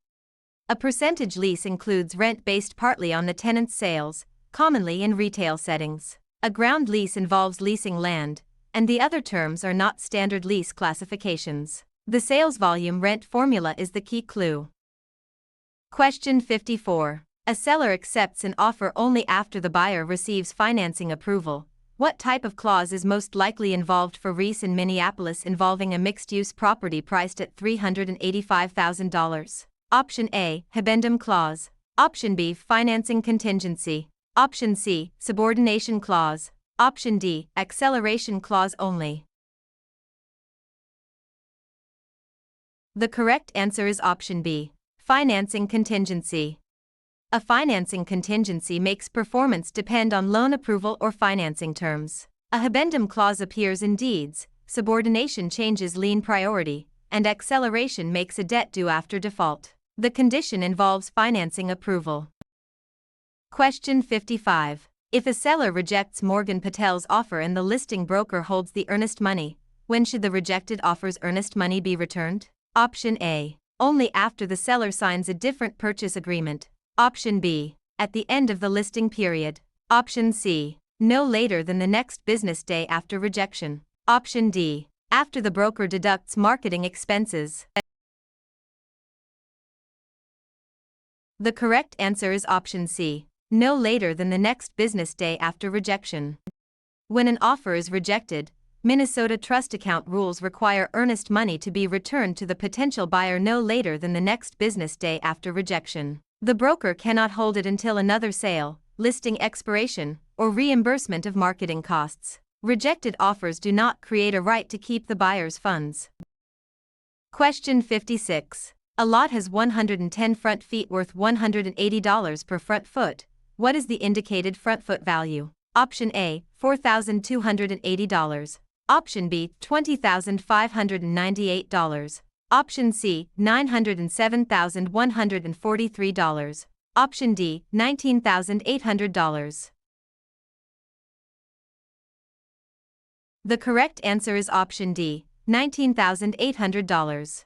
A percentage lease includes rent based partly on the tenant's sales, commonly in retail settings. A ground lease involves leasing land, and the other terms are not standard lease classifications. The sales volume rent formula is the key clue. Question 54. A seller accepts an offer only after the buyer receives financing approval. What type of clause is most likely involved for Reese in Minneapolis involving a mixed-use property priced at $385,000? Option A, Habendum clause. Option B, financing contingency. Option C, subordination clause. Option D, acceleration clause only. The correct answer is option B, financing contingency. A financing contingency makes performance depend on loan approval or financing terms. A habendum clause appears in deeds, subordination changes lien priority, and acceleration makes a debt due after default. The condition involves financing approval. Question 55. If a seller rejects Morgan Patel's offer and the listing broker holds the earnest money, when should the rejected offer's earnest money be returned? Option A, only after the seller signs a different purchase agreement. Option B, at the end of the listing period. Option C, no later than the next business day after rejection. Option D, after the broker deducts marketing expenses. The correct answer is option C, no later than the next business day after rejection. When an offer is rejected, Minnesota trust account rules require earnest money to be returned to the potential buyer no later than the next business day after rejection. The broker cannot hold it until another sale, listing expiration, or reimbursement of marketing costs. Rejected offers do not create a right to keep the buyer's funds. Question 56. A lot has 110 front feet worth $180 per front foot. What is the indicated front foot value? Option A, $4,280. Option B, $20,598. Option C, $907,143. Option D, $19,800. The correct answer is option D, $19,800.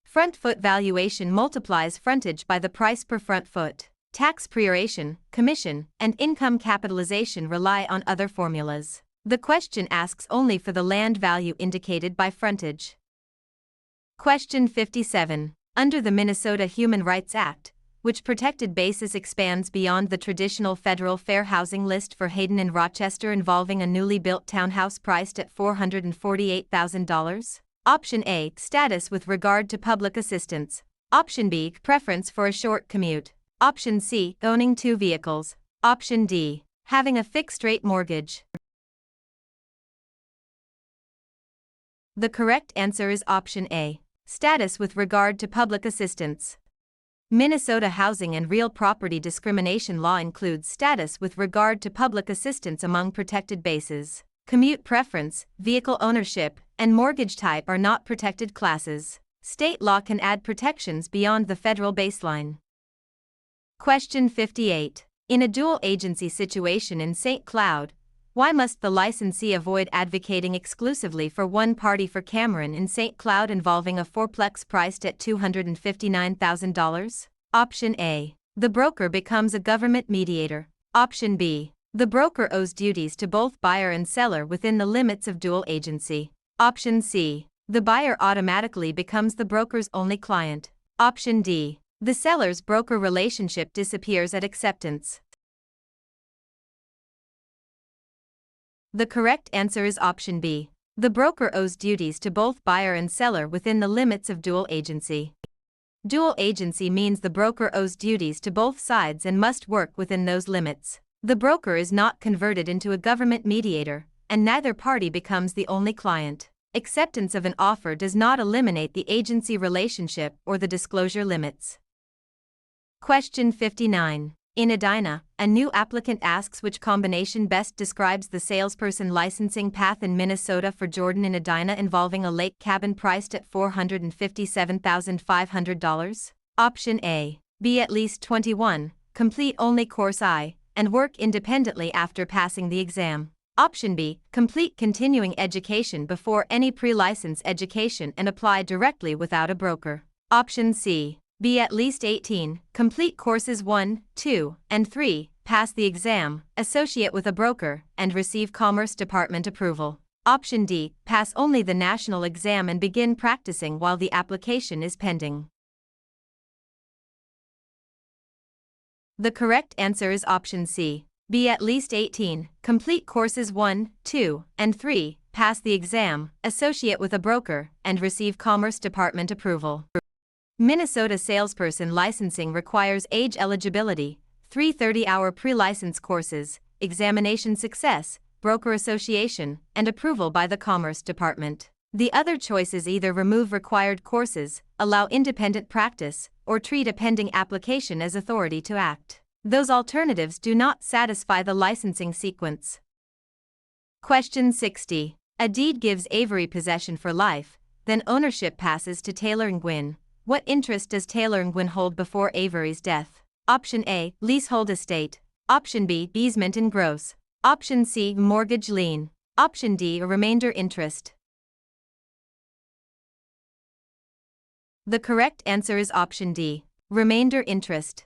Front foot valuation multiplies frontage by the price per front foot. Tax prioration, commission, and income capitalization rely on other formulas. The question asks only for the land value indicated by frontage. Question 57. Under the Minnesota Human Rights Act, which protected basis expands beyond the traditional federal fair housing list for Hayden and Rochester involving a newly built townhouse priced at $448,000? Option A, status with regard to public assistance. Option B, preference for a short commute. Option C, owning two vehicles. Option D, having a fixed-rate mortgage. The correct answer is option A, status with regard to public assistance. Minnesota housing and real property discrimination law includes status with regard to public assistance among protected bases. Commute preference, vehicle ownership, and mortgage type are not protected classes. State law can add protections beyond the federal baseline. Question 58. In a dual agency situation in St. Cloud, Why must the licensee avoid advocating exclusively for one party for Cameron in St. Cloud involving a fourplex priced at $259,000? Option A. The broker becomes a government mediator. Option B. The broker owes duties to both buyer and seller within the limits of dual agency. Option C. The buyer automatically becomes the broker's only client. Option D. The seller's broker relationship disappears at acceptance. The correct answer is option B. The broker owes duties to both buyer and seller within the limits of dual agency. Dual agency means the broker owes duties to both sides and must work within those limits. The broker is not converted into a government mediator, and neither party becomes the only client. Acceptance of an offer does not eliminate the agency relationship or the disclosure limits. Question 59. In Edina, a new applicant asks which combination best describes the salesperson licensing path in Minnesota for Jordan in Edina involving a lake cabin priced at $457,500. Option A. Be at least 21, complete only course I, and work independently after passing the exam. Option B. Complete continuing education before any pre-license education and apply directly without a broker. Option C. Be at least 18, complete courses 1, 2, and 3, pass the exam, associate with a broker, and receive Commerce Department approval. Option D. Pass only the national exam and begin practicing while the application is pending. The correct answer is option C. Be at least 18, complete courses 1, 2, and 3, pass the exam, associate with a broker, and receive Commerce Department approval. Minnesota salesperson licensing requires age eligibility, 3 30-hour pre-license courses, examination success, broker association, and approval by the Commerce Department. The other choices either remove required courses, allow independent practice, or treat a pending application as authority to act. Those alternatives do not satisfy the licensing sequence. Question 60. A deed gives Avery possession for life, then ownership passes to Taylor and Gwynn. What interest does Taylor and Gwynn hold before Avery's death? Option A. Leasehold estate. Option B. Easement in gross. Option C. Mortgage lien. Option D. A remainder interest. The correct answer is option D. Remainder interest.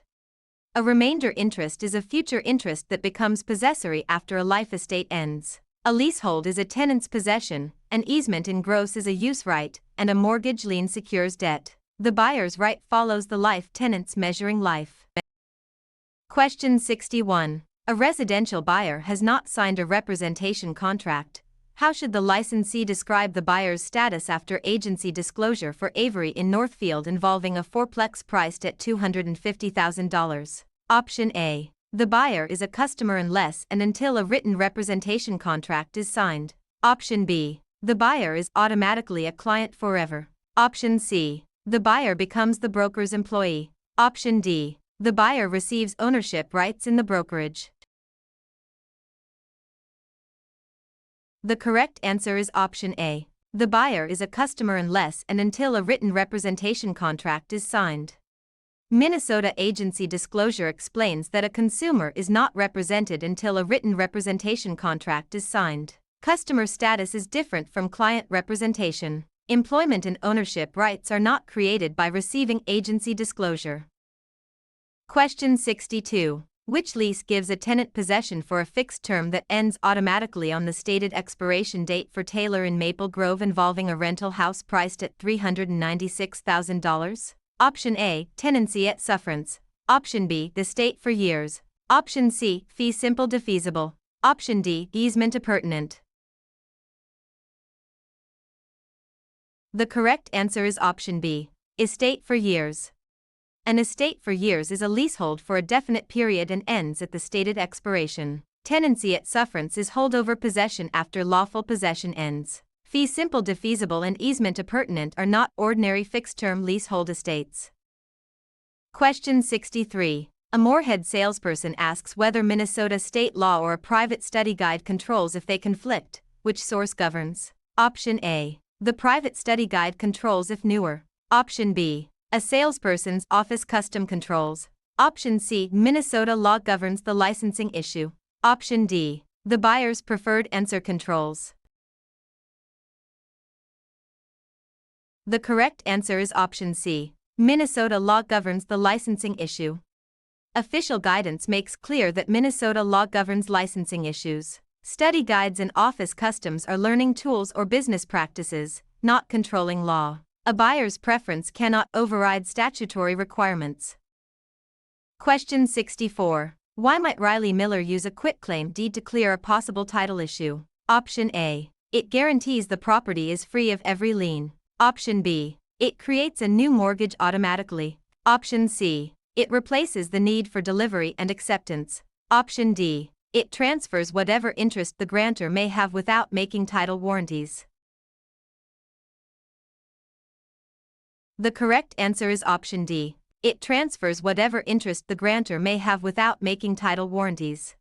A remainder interest is a future interest that becomes possessory after a life estate ends. A leasehold is a tenant's possession, an easement in gross is a use right, and a mortgage lien secures debt. The buyer's right follows the life tenant's measuring life. Question 61. A residential buyer has not signed a representation contract. How should the licensee describe the buyer's status after agency disclosure for Avery in Northfield involving a fourplex priced at $250,000? Option A. The buyer is a customer unless and until a written representation contract is signed. Option B. The buyer is automatically a client forever. Option C. The buyer becomes the broker's employee. Option D. The buyer receives ownership rights in the brokerage. The correct answer is option A. The buyer is a customer unless and until a written representation contract is signed. Minnesota agency disclosure explains that a consumer is not represented until a written representation contract is signed. Customer status is different from client representation. Employment and ownership rights are not created by receiving agency disclosure. Question 62. Which lease gives a tenant possession for a fixed term that ends automatically on the stated expiration date for Taylor in Maple Grove involving a rental house priced at $396,000? Option A. Tenancy at sufferance. Option B. The state for years. Option C. Fee simple defeasible. Option D. Easement appurtenant. The correct answer is option B. Estate for years. An estate for years is a leasehold for a definite period and ends at the stated expiration. Tenancy at sufferance is holdover possession after lawful possession ends. Fee simple defeasible and easement appurtenant are not ordinary fixed-term leasehold estates. Question 63. A Moorhead salesperson asks whether Minnesota state law or a private study guide controls if they conflict. Which source governs? Option A. The private study guide controls if newer. Option B. A salesperson's office custom controls. Option C. Minnesota law governs the licensing issue. Option D. The buyer's preferred answer controls. The correct answer is option C. Minnesota law governs the licensing issue. Official guidance makes clear that Minnesota law governs licensing issues. Study guides and office customs are learning tools or business practices, not controlling law. A buyer's preference cannot override statutory requirements. Question 64. Why might Riley Miller use a quitclaim deed to clear a possible title issue? Option A. It guarantees the property is free of every lien. Option B. It creates a new mortgage automatically. Option C. It replaces the need for delivery and acceptance. Option D. It transfers whatever interest the grantor may have without making title warranties. The correct answer is option D. It transfers whatever interest the grantor may have without making title warranties.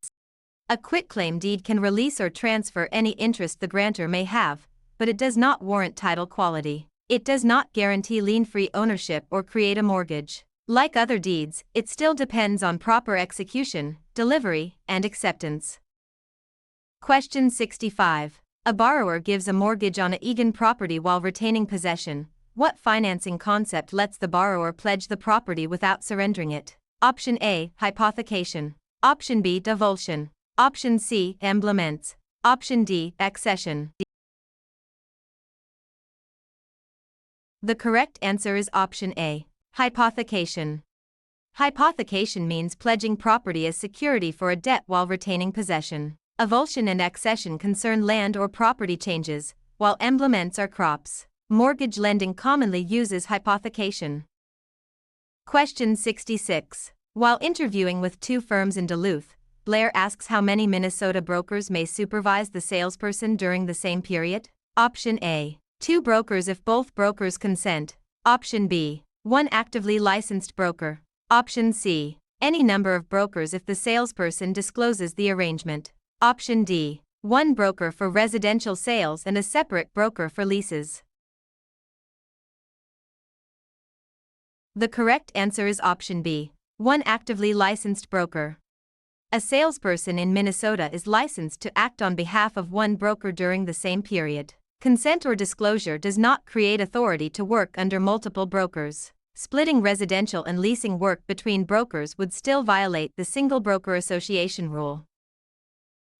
A quitclaim deed can release or transfer any interest the grantor may have, but it does not warrant title quality. It does not guarantee lien-free ownership or create a mortgage. Like other deeds, it still depends on proper execution, delivery, and acceptance. Question 65. A borrower gives a mortgage on a Egan property while retaining possession. What financing concept lets the borrower pledge the property without surrendering it? Option A. Hypothecation. Option B. Divulsion. Option C. Emblements. Option D. Accession. The correct answer is option A. Hypothecation. Hypothecation means pledging property as security for a debt while retaining possession. Avulsion and accession concern land or property changes, while emblements are crops. Mortgage lending commonly uses hypothecation. Question 66. While interviewing with two firms in Duluth, Blair asks how many Minnesota brokers may supervise the salesperson during the same period. Option A. 2 brokers if both brokers consent. Option B. 1 actively licensed broker. Option C. Any number of brokers if the salesperson discloses the arrangement. Option D. 1 broker for residential sales and a separate broker for leases. The correct answer is option B. 1 actively licensed broker. A salesperson in Minnesota is licensed to act on behalf of 1 broker during the same period. Consent or disclosure does not create authority to work under multiple brokers. Splitting residential and leasing work between brokers would still violate the Single Broker Association rule.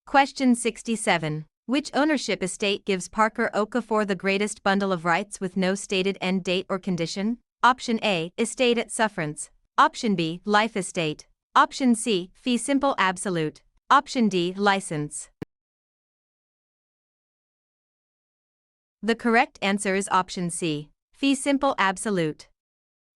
Question 67. Which ownership estate gives Parker Okafor the greatest bundle of rights with no stated end date or condition? Option A. Estate at sufferance. Option B. Life estate. Option C. Fee simple absolute. Option D. License. The correct answer is option C. Fee simple absolute.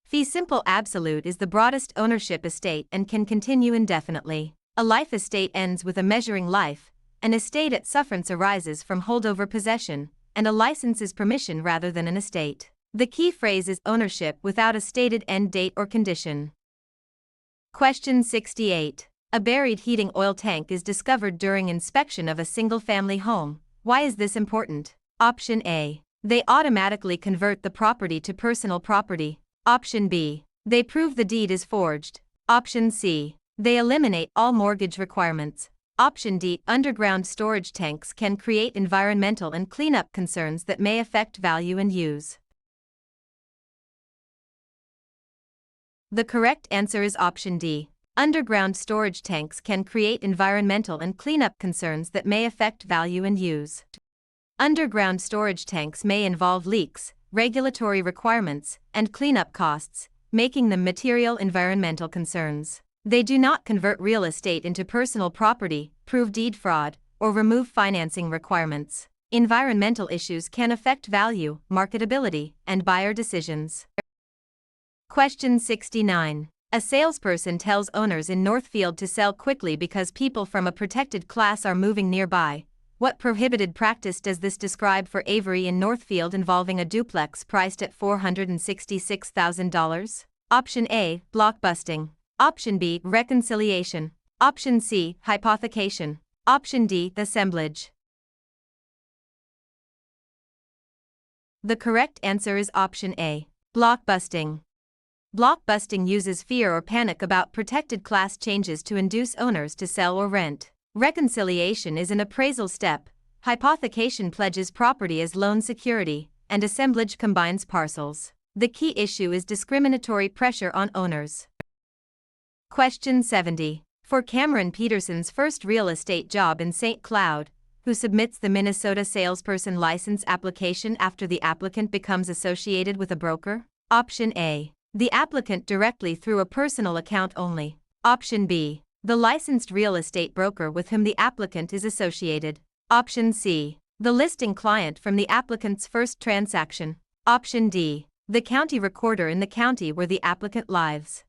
Fee simple absolute is the broadest ownership estate and can continue indefinitely. A life estate ends with a measuring life, an estate at sufferance arises from holdover possession, and a license is permission rather than an estate. The key phrase is ownership without a stated end date or condition. Question 68. A buried heating oil tank is discovered during inspection of a single-family home. Why is this important? Option A. They automatically convert the property to personal property. Option B. They prove the deed is forged. Option C. They eliminate all mortgage requirements. Option D. Underground storage tanks can create environmental and cleanup concerns that may affect value and use. The correct answer is option D. Underground storage tanks can create environmental and cleanup concerns that may affect value and use. Underground storage tanks may involve leaks, regulatory requirements, and cleanup costs, making them material environmental concerns. They do not convert real estate into personal property, prove deed fraud, or remove financing requirements. Environmental issues can affect value, marketability, and buyer decisions. Question 69. A salesperson tells owners in Northfield to sell quickly because people from a protected class are moving nearby. What prohibited practice does this describe for Avery in Northfield involving a duplex priced at $466,000? Option A. Blockbusting. Option B. Reconciliation. Option C. Hypothecation. Option D. Assemblage. The correct answer is option A. Blockbusting. Blockbusting uses fear or panic about protected class changes to induce owners to sell or rent. Reconciliation is an appraisal step, hypothecation pledges property as loan security, and assemblage combines parcels. The key issue is discriminatory pressure on owners. Question 70. For Cameron Peterson's first real estate job in St. Cloud, who submits the Minnesota salesperson license application after the applicant becomes associated with a broker? Option A. The applicant directly through a personal account only. Option B. The licensed real estate broker with whom the applicant is associated. Option C. The listing client from the applicant's first transaction. Option D. The county recorder in the county where the applicant lives.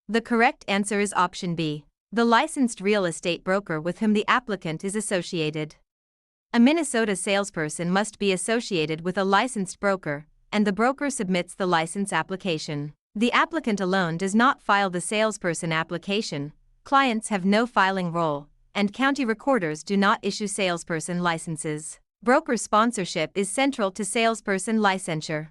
The correct answer is option B. The licensed real estate broker with whom the applicant is associated. A Minnesota salesperson must be associated with a licensed broker, and the broker submits the license application. The applicant alone does not file the salesperson application, clients have no filing role, and county recorders do not issue salesperson licenses. Broker sponsorship is central to salesperson licensure.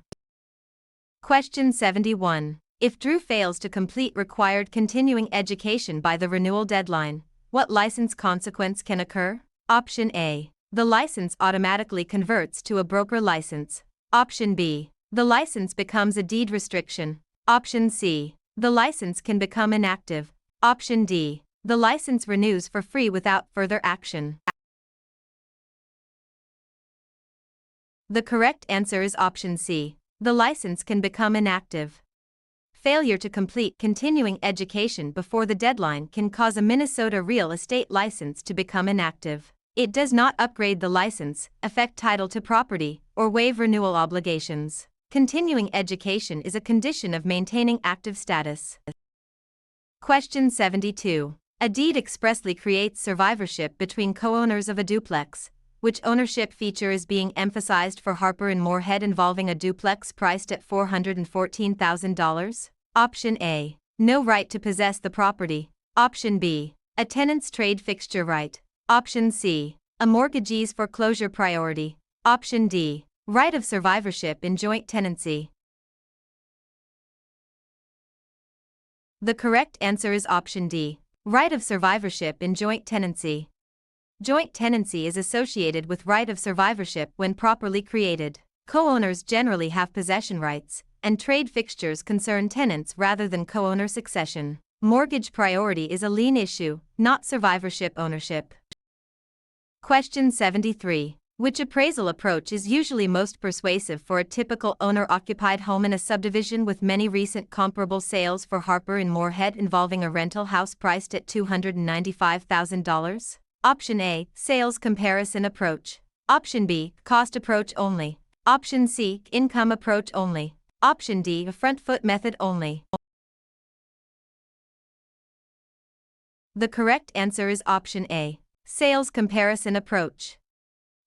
Question 71. If Drew fails to complete required continuing education by the renewal deadline, what license consequence can occur? Option A. The license automatically converts to a broker license. Option B. The license becomes a deed restriction. Option C. The license can become inactive. Option D. The license renews for free without further action. The correct answer is option C. The license can become inactive. Failure to complete continuing education before the deadline can cause a Minnesota real estate license to become inactive. It does not upgrade the license, affect title to property, or waive renewal obligations. Continuing education is a condition of maintaining active status. Question 72. A deed expressly creates survivorship between co-owners of a duplex. Which ownership feature is being emphasized for Harper and Moorhead involving a duplex priced at $414,000? Option A. No right to possess the property. Option B. A tenant's trade fixture right. Option C. A mortgagee's foreclosure priority. Option D. Right of survivorship in joint tenancy. The correct answer is option D. Right of survivorship in joint tenancy. Joint tenancy is associated with right of survivorship when properly created. Co-owners generally have possession rights, and trade fixtures concern tenants rather than co-owner succession. Mortgage priority is a lien issue, not survivorship ownership. Question 73. Which appraisal approach is usually most persuasive for a typical owner-occupied home in a subdivision with many recent comparable sales for Harper and Moorhead involving a rental house priced at $295,000? Option A. Sales comparison approach. Option B. Cost approach only. Option C. Income approach only. Option D. Front foot method only. The correct answer is option A. Sales comparison approach.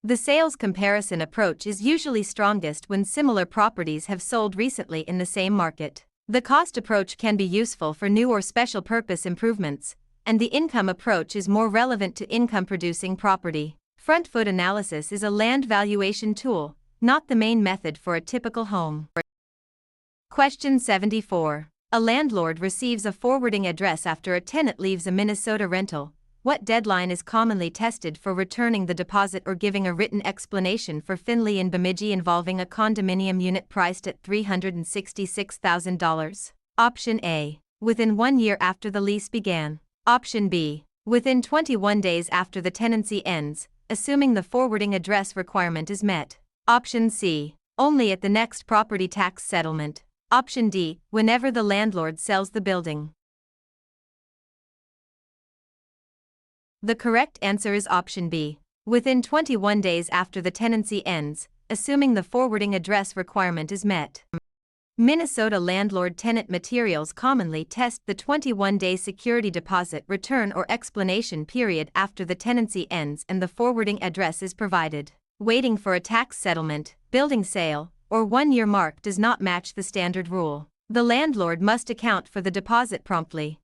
The sales comparison approach is usually strongest when similar properties have sold recently in the same market. The cost approach can be useful for new or special purpose improvements, and the income approach is more relevant to income-producing property. Front foot analysis is a land valuation tool, not the main method for a typical home. Question 74. A landlord receives a forwarding address after a tenant leaves a Minnesota rental. What deadline is commonly tested for returning the deposit or giving a written explanation for Finley and Bemidji involving a condominium unit priced at $366,000? Option A. Within 1 year after the lease began. Option B. Within 21 days after the tenancy ends, assuming the forwarding address requirement is met. Option C. Only at the next property tax settlement. Option D. Whenever the landlord sells the building. The correct answer is option B. Within 21 days after the tenancy ends, assuming the forwarding address requirement is met. Minnesota landlord-tenant materials commonly test the 21-day security deposit return or explanation period after the tenancy ends and the forwarding address is provided. Waiting for a tax settlement, building sale, or 1-year mark does not match the standard rule. The landlord must account for the deposit promptly.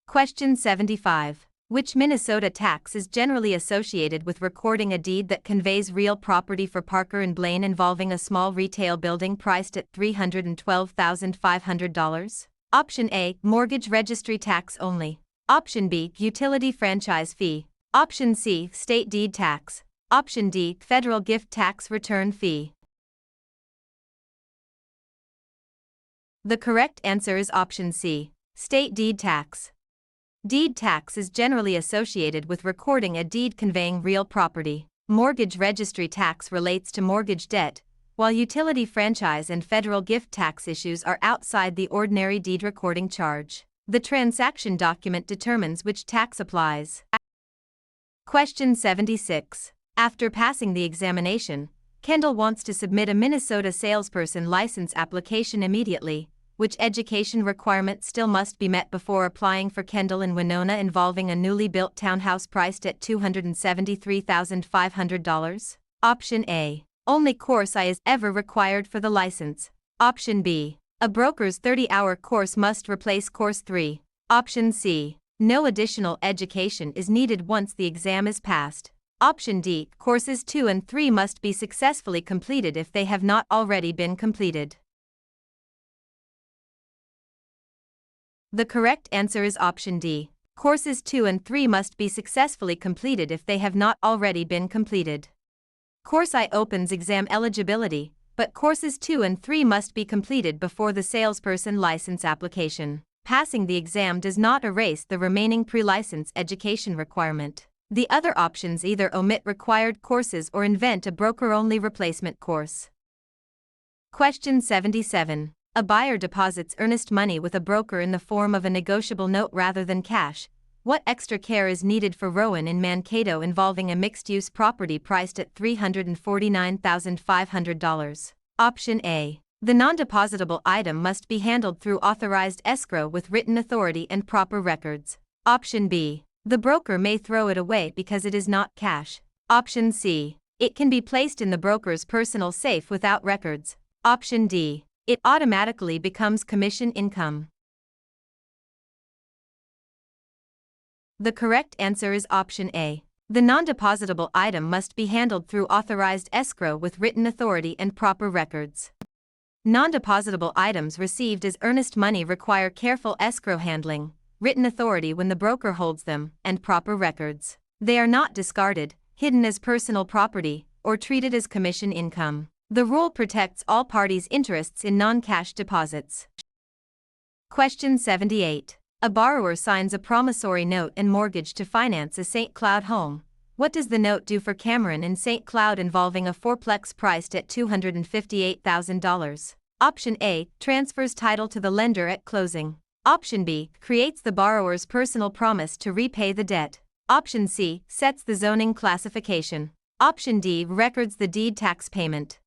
Question 75. Which Minnesota tax is generally associated with recording a deed that conveys real property for Parker and Blaine involving a small retail building priced at $312,500? Option A, mortgage registry tax only. Option B, utility franchise fee. Option C, state deed tax. Option D, federal gift tax return fee. The correct answer is option C, state deed tax. Deed tax is generally associated with recording a deed conveying real property. Mortgage registry tax relates to mortgage debt, while utility franchise and federal gift tax issues are outside the ordinary deed recording charge. The transaction document determines which tax applies. Question 76. After passing the examination, Kendall wants to submit a Minnesota salesperson license application immediately. Which education requirement still must be met before applying for Kendall in Winona involving a newly built townhouse priced at $273,500? Option A. Only course I is ever required for the license. Option B. A broker's 30-hour course must replace course 3. Option C. No additional education is needed once the exam is passed. Option D. Courses 2 and 3 must be successfully completed if they have not already been completed. The correct answer is option D. Courses 2 and 3 must be successfully completed if they have not already been completed. Course I opens exam eligibility, but courses 2 and 3 must be completed before the salesperson license application. Passing the exam does not erase the remaining pre-license education requirement. The other options either omit required courses or invent a broker-only replacement course. Question 77. A buyer deposits earnest money with a broker in the form of a negotiable note rather than cash. What extra care is needed for Rowan in Mankato involving a mixed-use property priced at $349,500? Option A. The non-depositable item must be handled through authorized escrow with written authority and proper records. Option B. The broker may throw it away because it is not cash. Option C. It can be placed in the broker's personal safe without records. Option D. It automatically becomes commission income. The correct answer is option A. The non-depositable item must be handled through authorized escrow with written authority and proper records. Non-depositable items received as earnest money require careful escrow handling, written authority when the broker holds them, and proper records. They are not discarded, hidden as personal property, or treated as commission income. The rule protects all parties' interests in non-cash deposits. Question 78. A borrower signs a promissory note and mortgage to finance a St. Cloud home. What does the note do for Cameron in St. Cloud involving a fourplex priced at $258,000? Option A. Transfers title to the lender at closing. Option B. Creates the borrower's personal promise to repay the debt. Option C. Sets the zoning classification. Option D. Records the deed tax payment.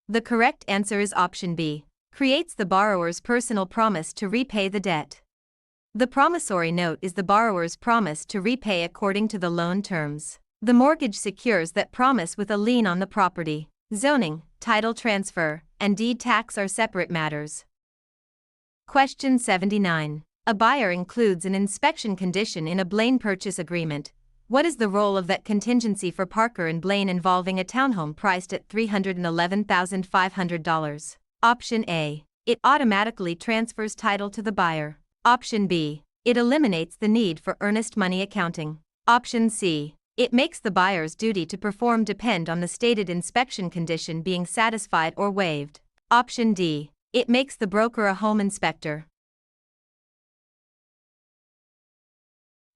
The correct answer is option B. Creates the borrower's personal promise to repay the debt. The promissory note is the borrower's promise to repay according to the loan terms. The mortgage secures that promise with a lien on the property. Zoning, title transfer, and deed tax are separate matters. Question 79. A buyer includes an inspection condition in a Blaine purchase agreement. What is the role of that contingency for Parker and Blaine involving a townhome priced at $311,500? Option A. It automatically transfers title to the buyer. Option B. It eliminates the need for earnest money accounting. Option C. It makes the buyer's duty to perform depend on the stated inspection condition being satisfied or waived. Option D. It makes the broker a home inspector.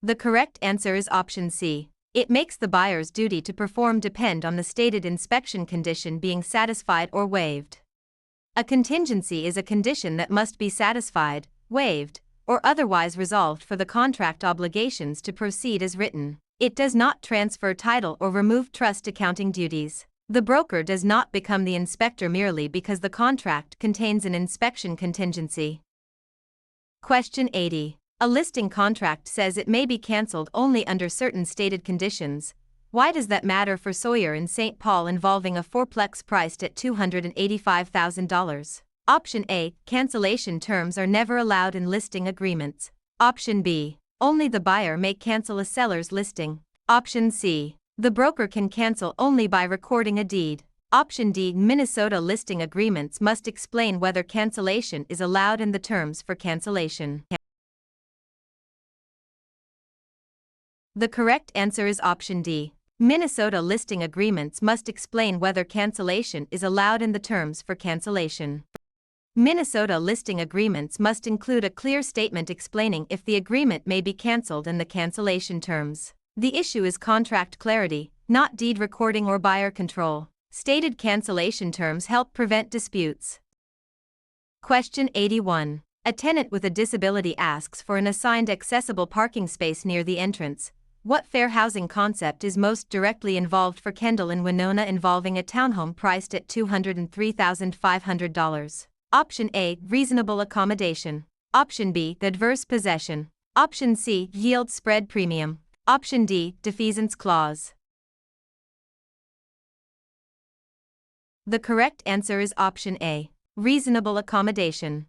The correct answer is option C. It makes the buyer's duty to perform depend on the stated inspection condition being satisfied or waived. A contingency is a condition that must be satisfied, waived, or otherwise resolved for the contract obligations to proceed as written. It does not transfer title or remove trust accounting duties. The broker does not become the inspector merely because the contract contains an inspection contingency. Question 80. A listing contract says it may be cancelled only under certain stated conditions. Why does that matter for Sawyer in St. Paul involving a fourplex priced at $285,000? Option A. Cancellation terms are never allowed in listing agreements. Option B. Only the buyer may cancel a seller's listing. Option C. The broker can cancel only by recording a deed. Option D. Minnesota listing agreements must explain whether cancellation is allowed and the terms for cancellation. The correct answer is option D. Minnesota listing agreements must explain whether cancellation is allowed and the terms for cancellation. Minnesota listing agreements must include a clear statement explaining if the agreement may be cancelled and the cancellation terms. The issue is contract clarity, not deed recording or buyer control. Stated cancellation terms help prevent disputes. Question 81. A tenant with a disability asks for an assigned accessible parking space near the entrance. What fair housing concept is most directly involved for Kendall in Winona involving a townhome priced at $203,500? Option A. Reasonable accommodation. Option B. Adverse possession. Option C. Yield spread premium. Option D. Defeasance clause. The correct answer is option A. Reasonable accommodation.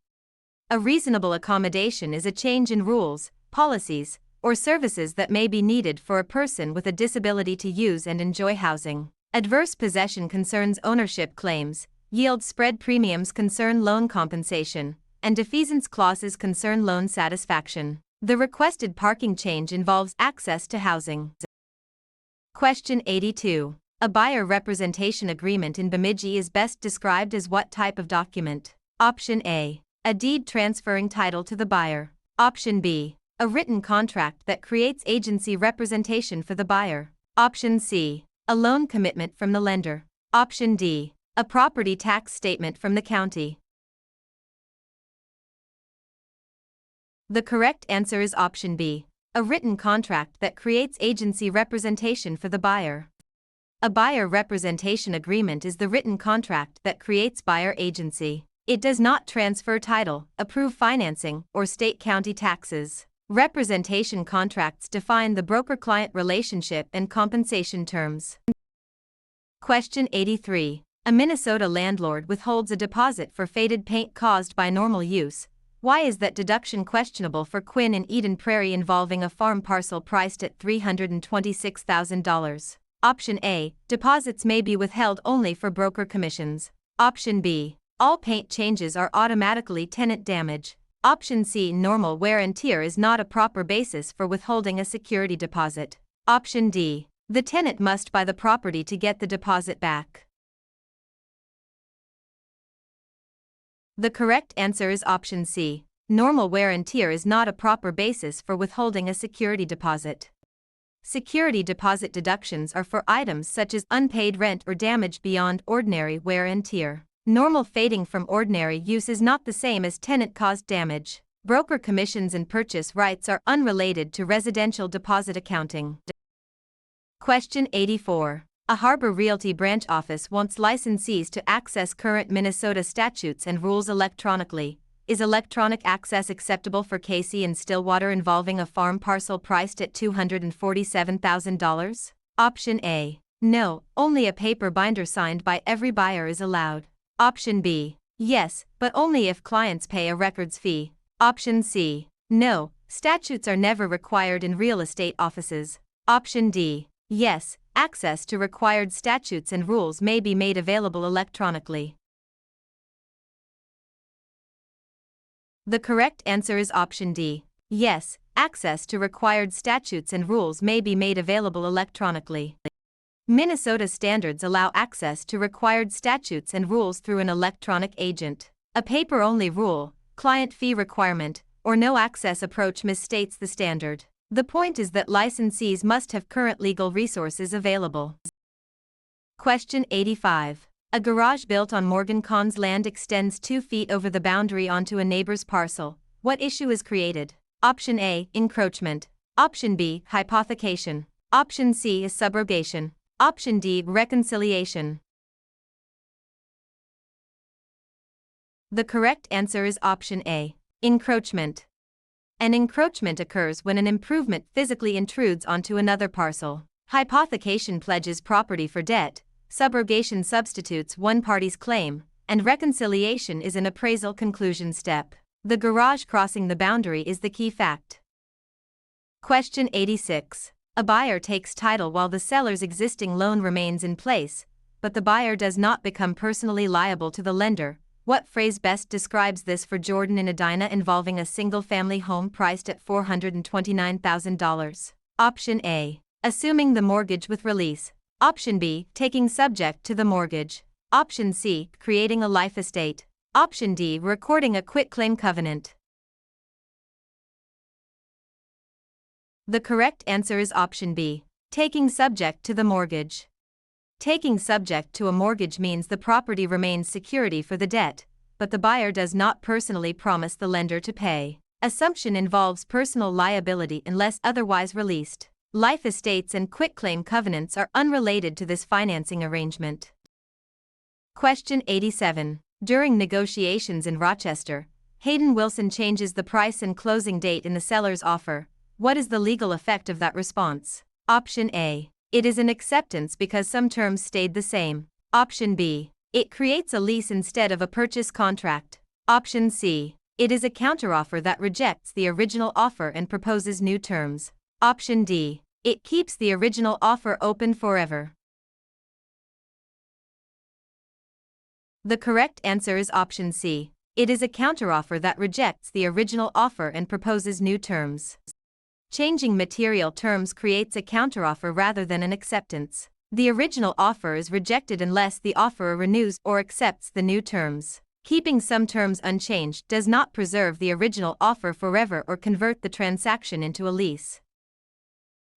A reasonable accommodation is a change in rules, policies, or services that may be needed for a person with a disability to use and enjoy housing. Adverse possession concerns ownership claims, yield spread premiums concern loan compensation, and defeasance clauses concern loan satisfaction. The requested parking change involves access to housing. Question 82. A buyer representation agreement in Bemidji is best described as what type of document? Option A. A deed transferring title to the buyer. Option B. A written contract that creates agency representation for the buyer. Option C. A loan commitment from the lender. Option D. A property tax statement from the county. The correct answer is option B. A written contract that creates agency representation for the buyer. A buyer representation agreement is the written contract that creates buyer agency. It does not transfer title, approve financing, or state county taxes. Representation contracts define the broker-client relationship and compensation terms. Question 83. A Minnesota landlord withholds a deposit for faded paint caused by normal use. Why is that deduction questionable for Quinn in Eden Prairie involving a farm parcel priced at $326,000? Option A. Deposits may be withheld only for broker commissions. Option B. All paint changes are automatically tenant damage. Option C. Normal wear and tear is not a proper basis for withholding a security deposit. Option D. The tenant must buy the property to get the deposit back. The correct answer is option C. Normal wear and tear is not a proper basis for withholding a security deposit. Security deposit deductions are for items such as unpaid rent or damage beyond ordinary wear and tear. Normal fading from ordinary use is not the same as tenant-caused damage. Broker commissions and purchase rights are unrelated to residential deposit accounting. Question 84. A Harbor Realty branch office wants licensees to access current Minnesota statutes and rules electronically. Is electronic access acceptable for Casey and Stillwater involving a farm parcel priced at $247,000? Option A. No, only a paper binder signed by every buyer is allowed. Option B. Yes, but only if clients pay a records fee. Option C. No, statutes are never required in real estate offices. Option D. Yes, access to required statutes and rules may be made available electronically. The correct answer is option D. Yes, access to required statutes and rules may be made available electronically. Minnesota standards allow access to required statutes and rules through an electronic agent. A paper-only rule, client fee requirement, or no access approach misstates the standard. The point is that licensees must have current legal resources available. Question 85. A garage built on Morgan Kahn's land extends 2 feet over the boundary onto a neighbor's parcel. What issue is created? Option A. Encroachment. Option B. Hypothecation. Option C is subrogation. Option D. Reconciliation. The correct answer is option A. Encroachment. An encroachment occurs when an improvement physically intrudes onto another parcel. Hypothecation pledges property for debt. Subrogation substitutes one party's claim, and reconciliation is an appraisal conclusion step. The garage crossing the boundary is the key fact. Question 86. A buyer takes title while the seller's existing loan remains in place, but the buyer does not become personally liable to the lender. What phrase best describes this for Jordan and Adina involving a single-family home priced at $429,000? Option A. Assuming the mortgage with release. Option B. Taking subject to the mortgage. Option C. Creating a life estate. Option D. Recording a quitclaim covenant. The correct answer is option B. Taking subject to the mortgage. Taking subject to a mortgage means the property remains security for the debt, but the buyer does not personally promise the lender to pay. Assumption involves personal liability unless otherwise released. Life estates and quitclaim covenants are unrelated to this financing arrangement. Question 87. During negotiations in Rochester, Hayden Wilson changes the price and closing date in the seller's offer. What is the legal effect of that response? Option A. It is an acceptance because some terms stayed the same. Option B. It creates a lease instead of a purchase contract. Option C. It is a counteroffer that rejects the original offer and proposes new terms. Option D. It keeps the original offer open forever. The correct answer is option C. It is a counteroffer that rejects the original offer and proposes new terms. Changing material terms creates a counteroffer rather than an acceptance. The original offer is rejected unless the offeror renews or accepts the new terms. Keeping some terms unchanged does not preserve the original offer forever or convert the transaction into a lease.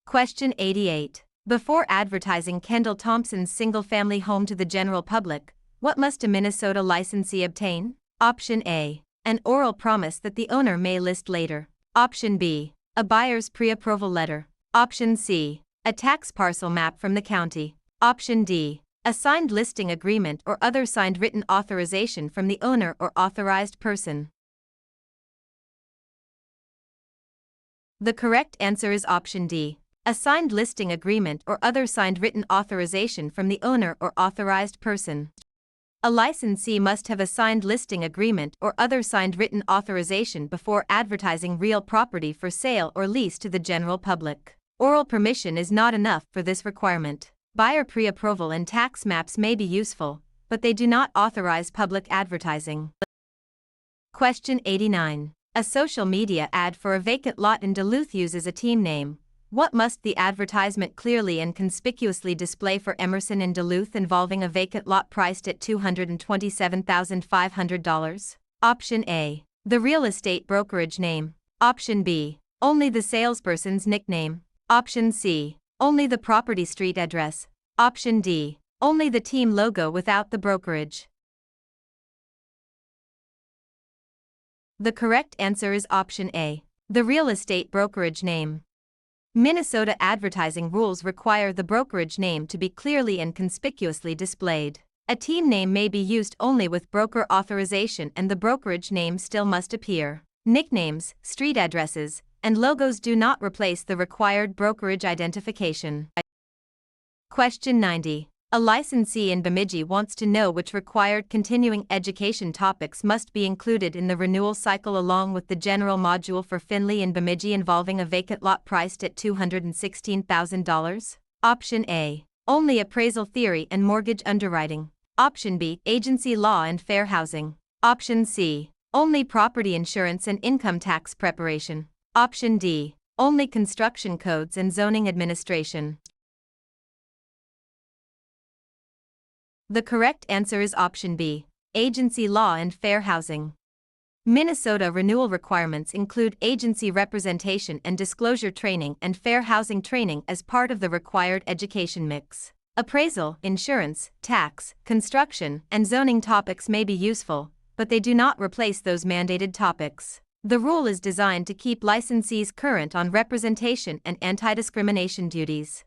Question 88. Before advertising Kendall Thompson's single-family home to the general public, what must a Minnesota licensee obtain? Option A. An oral promise that the owner may list later. Option B. A buyer's pre-approval letter. Option C. A tax parcel map from the county. Option D. A signed listing agreement or other signed written authorization from the owner or authorized person. The correct answer is option D. A signed listing agreement or other signed written authorization from the owner or authorized person. A licensee must have a signed listing agreement or other signed written authorization before advertising real property for sale or lease to the general public. Oral permission is not enough for this requirement. Buyer pre-approval and tax maps may be useful, but they do not authorize public advertising. Question 89. A social media ad for a vacant lot in Duluth uses a team name. What must the advertisement clearly and conspicuously display for Emerson in Duluth involving a vacant lot priced at $227,500? Option A. The real estate brokerage name. Option B. Only the salesperson's nickname. Option C. Only the property street address. Option D. Only the team logo without the brokerage. The correct answer is option A. The real estate brokerage name. Minnesota advertising rules require the brokerage name to be clearly and conspicuously displayed. A team name may be used only with broker authorization and the brokerage name still must appear. Nicknames, street addresses, and logos do not replace the required brokerage identification. Question 90. A licensee in Bemidji wants to know which required continuing education topics must be included in the renewal cycle along with the general module for Finley in Bemidji involving a vacant lot priced at $216,000. Option A. Only appraisal theory and mortgage underwriting. Option B. Agency law and fair housing. Option C. Only property insurance and income tax preparation. Option D. Only construction codes and zoning administration. The correct answer is option B. Agency law and fair housing. Minnesota renewal requirements include agency representation and disclosure training and fair housing training as part of the required education mix. Appraisal, insurance, tax, construction, and zoning topics may be useful, but they do not replace those mandated topics. The rule is designed to keep licensees current on representation and anti-discrimination duties.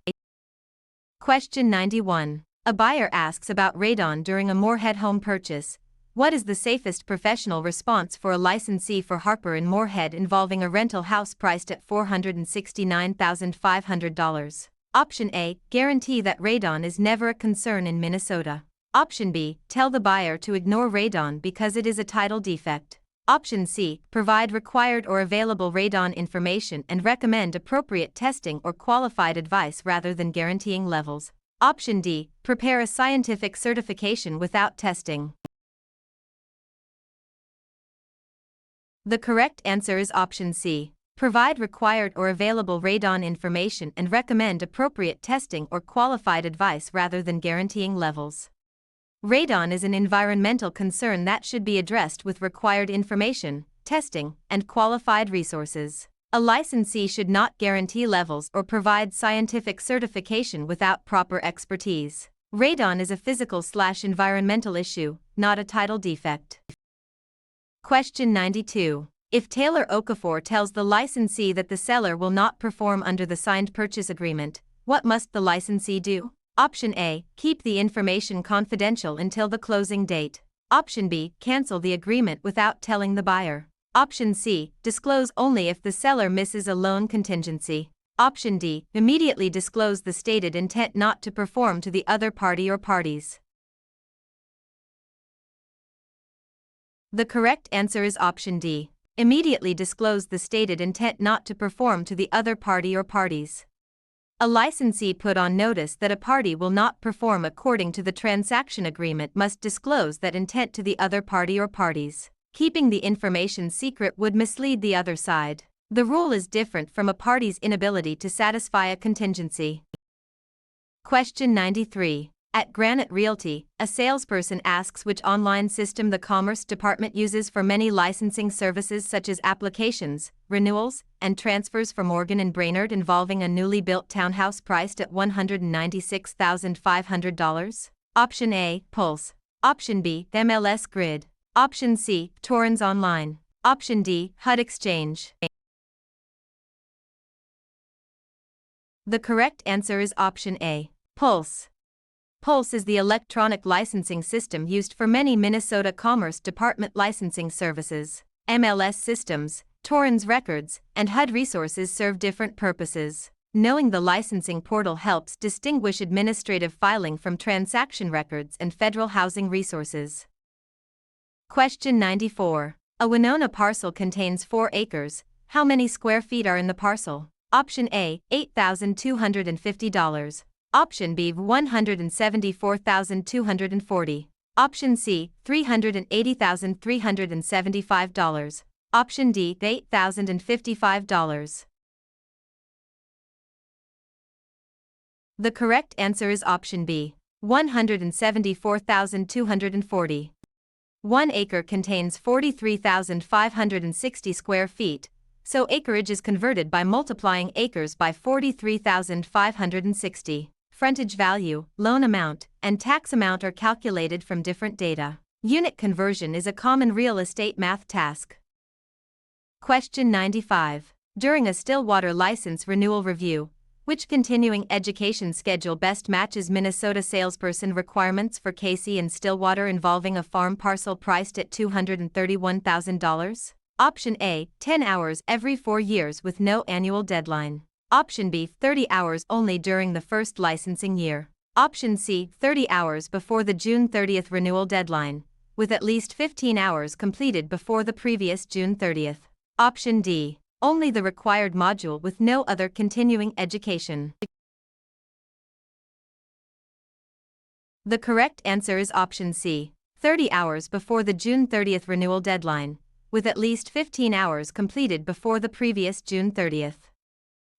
Question 91. A buyer asks about radon during a Moorhead home purchase. What is the safest professional response for a licensee for Harper in Moorhead involving a rental house priced at $469,500? Option A. Guarantee that radon is never a concern in Minnesota. Option B. Tell the buyer to ignore radon because it is a title defect. Option C. Provide required or available radon information and recommend appropriate testing or qualified advice rather than guaranteeing levels. Option D. Prepare a scientific certification without testing. The correct answer is option C. Provide required or available radon information and recommend appropriate testing or qualified advice rather than guaranteeing levels. Radon is an environmental concern that should be addressed with required information, testing, and qualified resources. A licensee should not guarantee levels or provide scientific certification without proper expertise. Radon is a physical/environmental issue, not a title defect. Question 92. If Taylor Okafor tells the licensee that the seller will not perform under the signed purchase agreement, what must the licensee do? Option A. Keep the information confidential until the closing date. Option B. Cancel the agreement without telling the buyer. Option C. Disclose only if the seller misses a loan contingency. Option D. Immediately disclose the stated intent not to perform to the other party or parties. The correct answer is option D. Immediately disclose the stated intent not to perform to the other party or parties. A licensee put on notice that a party will not perform according to the transaction agreement must disclose that intent to the other party or parties. Keeping the information secret would mislead the other side. The rule is different from a party's inability to satisfy a contingency. Question 93. At Granite Realty, a salesperson asks which online system the Commerce Department uses for many licensing services such as applications, renewals, and transfers for Morgan & Brainerd involving a newly built townhouse priced at $196,500. Option A. Pulse. Option B. MLS Grid. Option C. Torrens Online. Option D. HUD Exchange. The correct answer is option A. Pulse. Pulse is the electronic licensing system used for many Minnesota Commerce Department licensing services. MLS systems, Torrens records, and HUD resources serve different purposes. Knowing the licensing portal helps distinguish administrative filing from transaction records and federal housing resources. Question 94. A Winona parcel contains 4 acres. How many square feet are in the parcel? Option A, $8,250. Option B, $174,240. Option C, $380,375. Option D, $8,055. The correct answer is option B, $174,240. 1 acre contains 43,560 square feet, so acreage is converted by multiplying acres by 43,560. Frontage value, loan amount, and tax amount are calculated from different data. Unit conversion is a common real estate math task. Question 95. During a Stillwater license renewal review, which continuing education schedule best matches Minnesota salesperson requirements for Casey and Stillwater involving a farm parcel priced at $231,000? Option A, 10 hours every 4 years with no annual deadline. Option B, 30 hours only during the first licensing year. Option C, 30 hours before the June 30th renewal deadline, with at least 15 hours completed before the previous June 30th. Option D, only the required module with no other continuing education. The correct answer is option C, 30 hours before the June 30th renewal deadline, with at least 15 hours completed before the previous June 30th.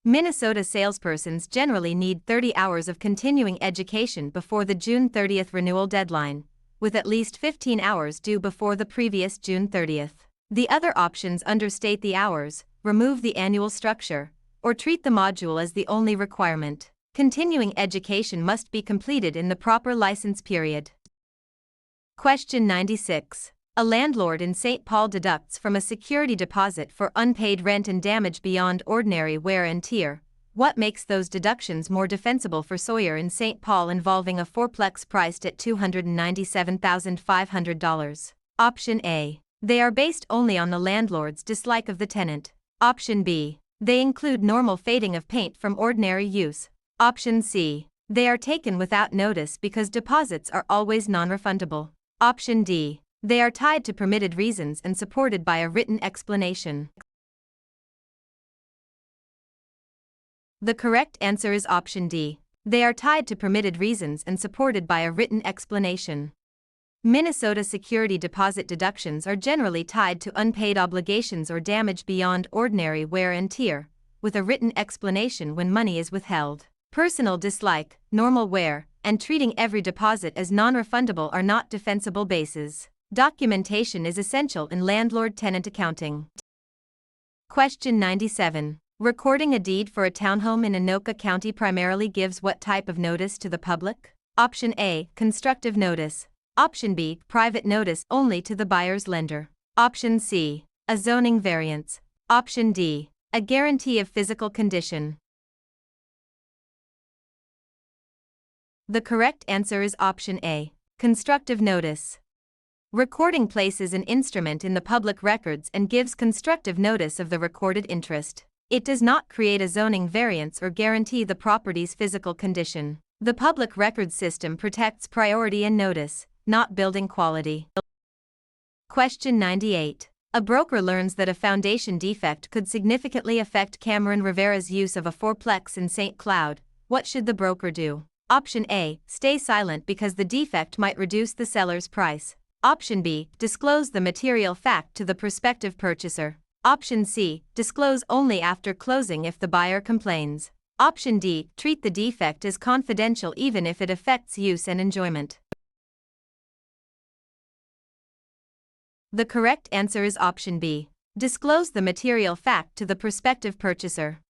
Minnesota salespersons generally need 30 hours of continuing education before the June 30th renewal deadline, with at least 15 hours due before the previous June 30th. The other options understate the hours, remove the annual structure, or treat the module as the only requirement. Continuing education must be completed in the proper license period. Question 96. A landlord in St. Paul deducts from a security deposit for unpaid rent and damage beyond ordinary wear and tear. What makes those deductions more defensible for Sawyer in St. Paul involving a fourplex priced at $297,500? Option A. They are based only on the landlord's dislike of the tenant. Option B. They include normal fading of paint from ordinary use. Option C. They are taken without notice because deposits are always non-refundable. Option D. They are tied to permitted reasons and supported by a written explanation. The correct answer is option D. They are tied to permitted reasons and supported by a written explanation. Minnesota security deposit deductions are generally tied to unpaid obligations or damage beyond ordinary wear and tear, with a written explanation when money is withheld. Personal dislike, normal wear, and treating every deposit as non-refundable are not defensible bases. Documentation is essential in landlord-tenant accounting. Question 97. Recording a deed for a townhome in Anoka County primarily gives what type of notice to the public? Option A, constructive notice. Option B, private notice only to the buyer's lender. Option C, a zoning variance. Option D, a guarantee of physical condition. The correct answer is option A, constructive notice. Recording places an instrument in the public records and gives constructive notice of the recorded interest. It does not create a zoning variance or guarantee the property's physical condition. The public records system protects priority and notice, not building quality. Question 98. A broker learns that a foundation defect could significantly affect Cameron Rivera's use of a fourplex in St. Cloud. What should the broker do? Option A, stay silent because the defect might reduce the seller's price. Option B, disclose the material fact to the prospective purchaser. Option C, disclose only after closing if the buyer complains. Option D, treat the defect as confidential even if it affects use and enjoyment. The correct answer is option B, disclose the material fact to the prospective purchaser.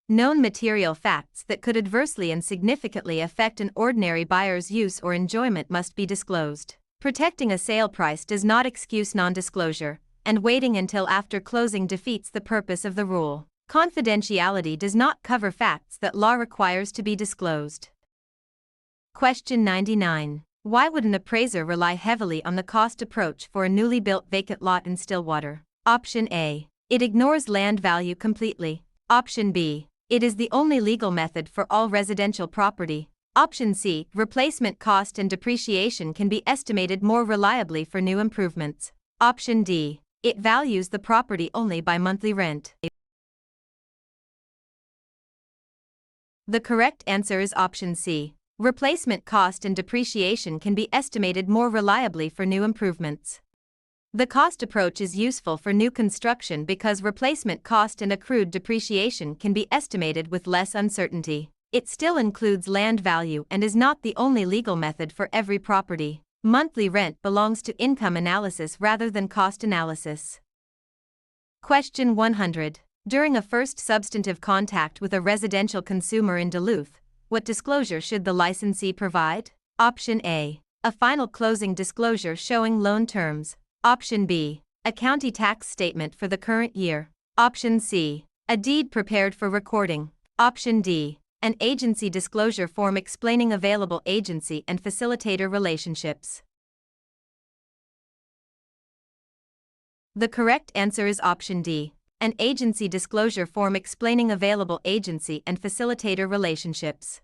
Known material facts that could adversely and significantly affect an ordinary buyer's use or enjoyment must be disclosed. Protecting a sale price does not excuse non-disclosure, and waiting until after closing defeats the purpose of the rule. Confidentiality does not cover facts that law requires to be disclosed. Question 99. Why would an appraiser rely heavily on the cost approach for a newly built vacant lot in Stillwater? Option A, it ignores land value completely. Option B, it is the only legal method for all residential property. Option C, replacement cost and depreciation can be estimated more reliably for new improvements. Option D, it values the property only by monthly rent. The correct answer is option C. Replacement cost and depreciation can be estimated more reliably for new improvements. The cost approach is useful for new construction because replacement cost and accrued depreciation can be estimated with less uncertainty. It still includes land value and is not the only legal method for every property. Monthly rent belongs to income analysis rather than cost analysis. Question 100. During a first substantive contact with a residential consumer in Duluth, what disclosure should the licensee provide? Option A, a final closing disclosure showing loan terms. Option B, a county tax statement for the current year. Option C, a deed prepared for recording. Option D, an agency disclosure form explaining available agency and facilitator relationships. The correct answer is option D, an agency disclosure form explaining available agency and facilitator relationships.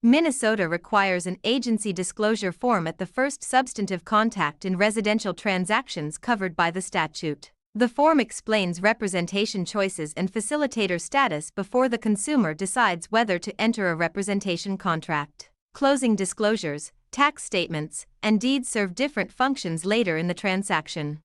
Minnesota requires an agency disclosure form at the first substantive contact in residential transactions covered by the statute. The form explains representation choices and facilitator status before the consumer decides whether to enter a representation contract. Closing disclosures, tax statements, and deeds serve different functions later in the transaction.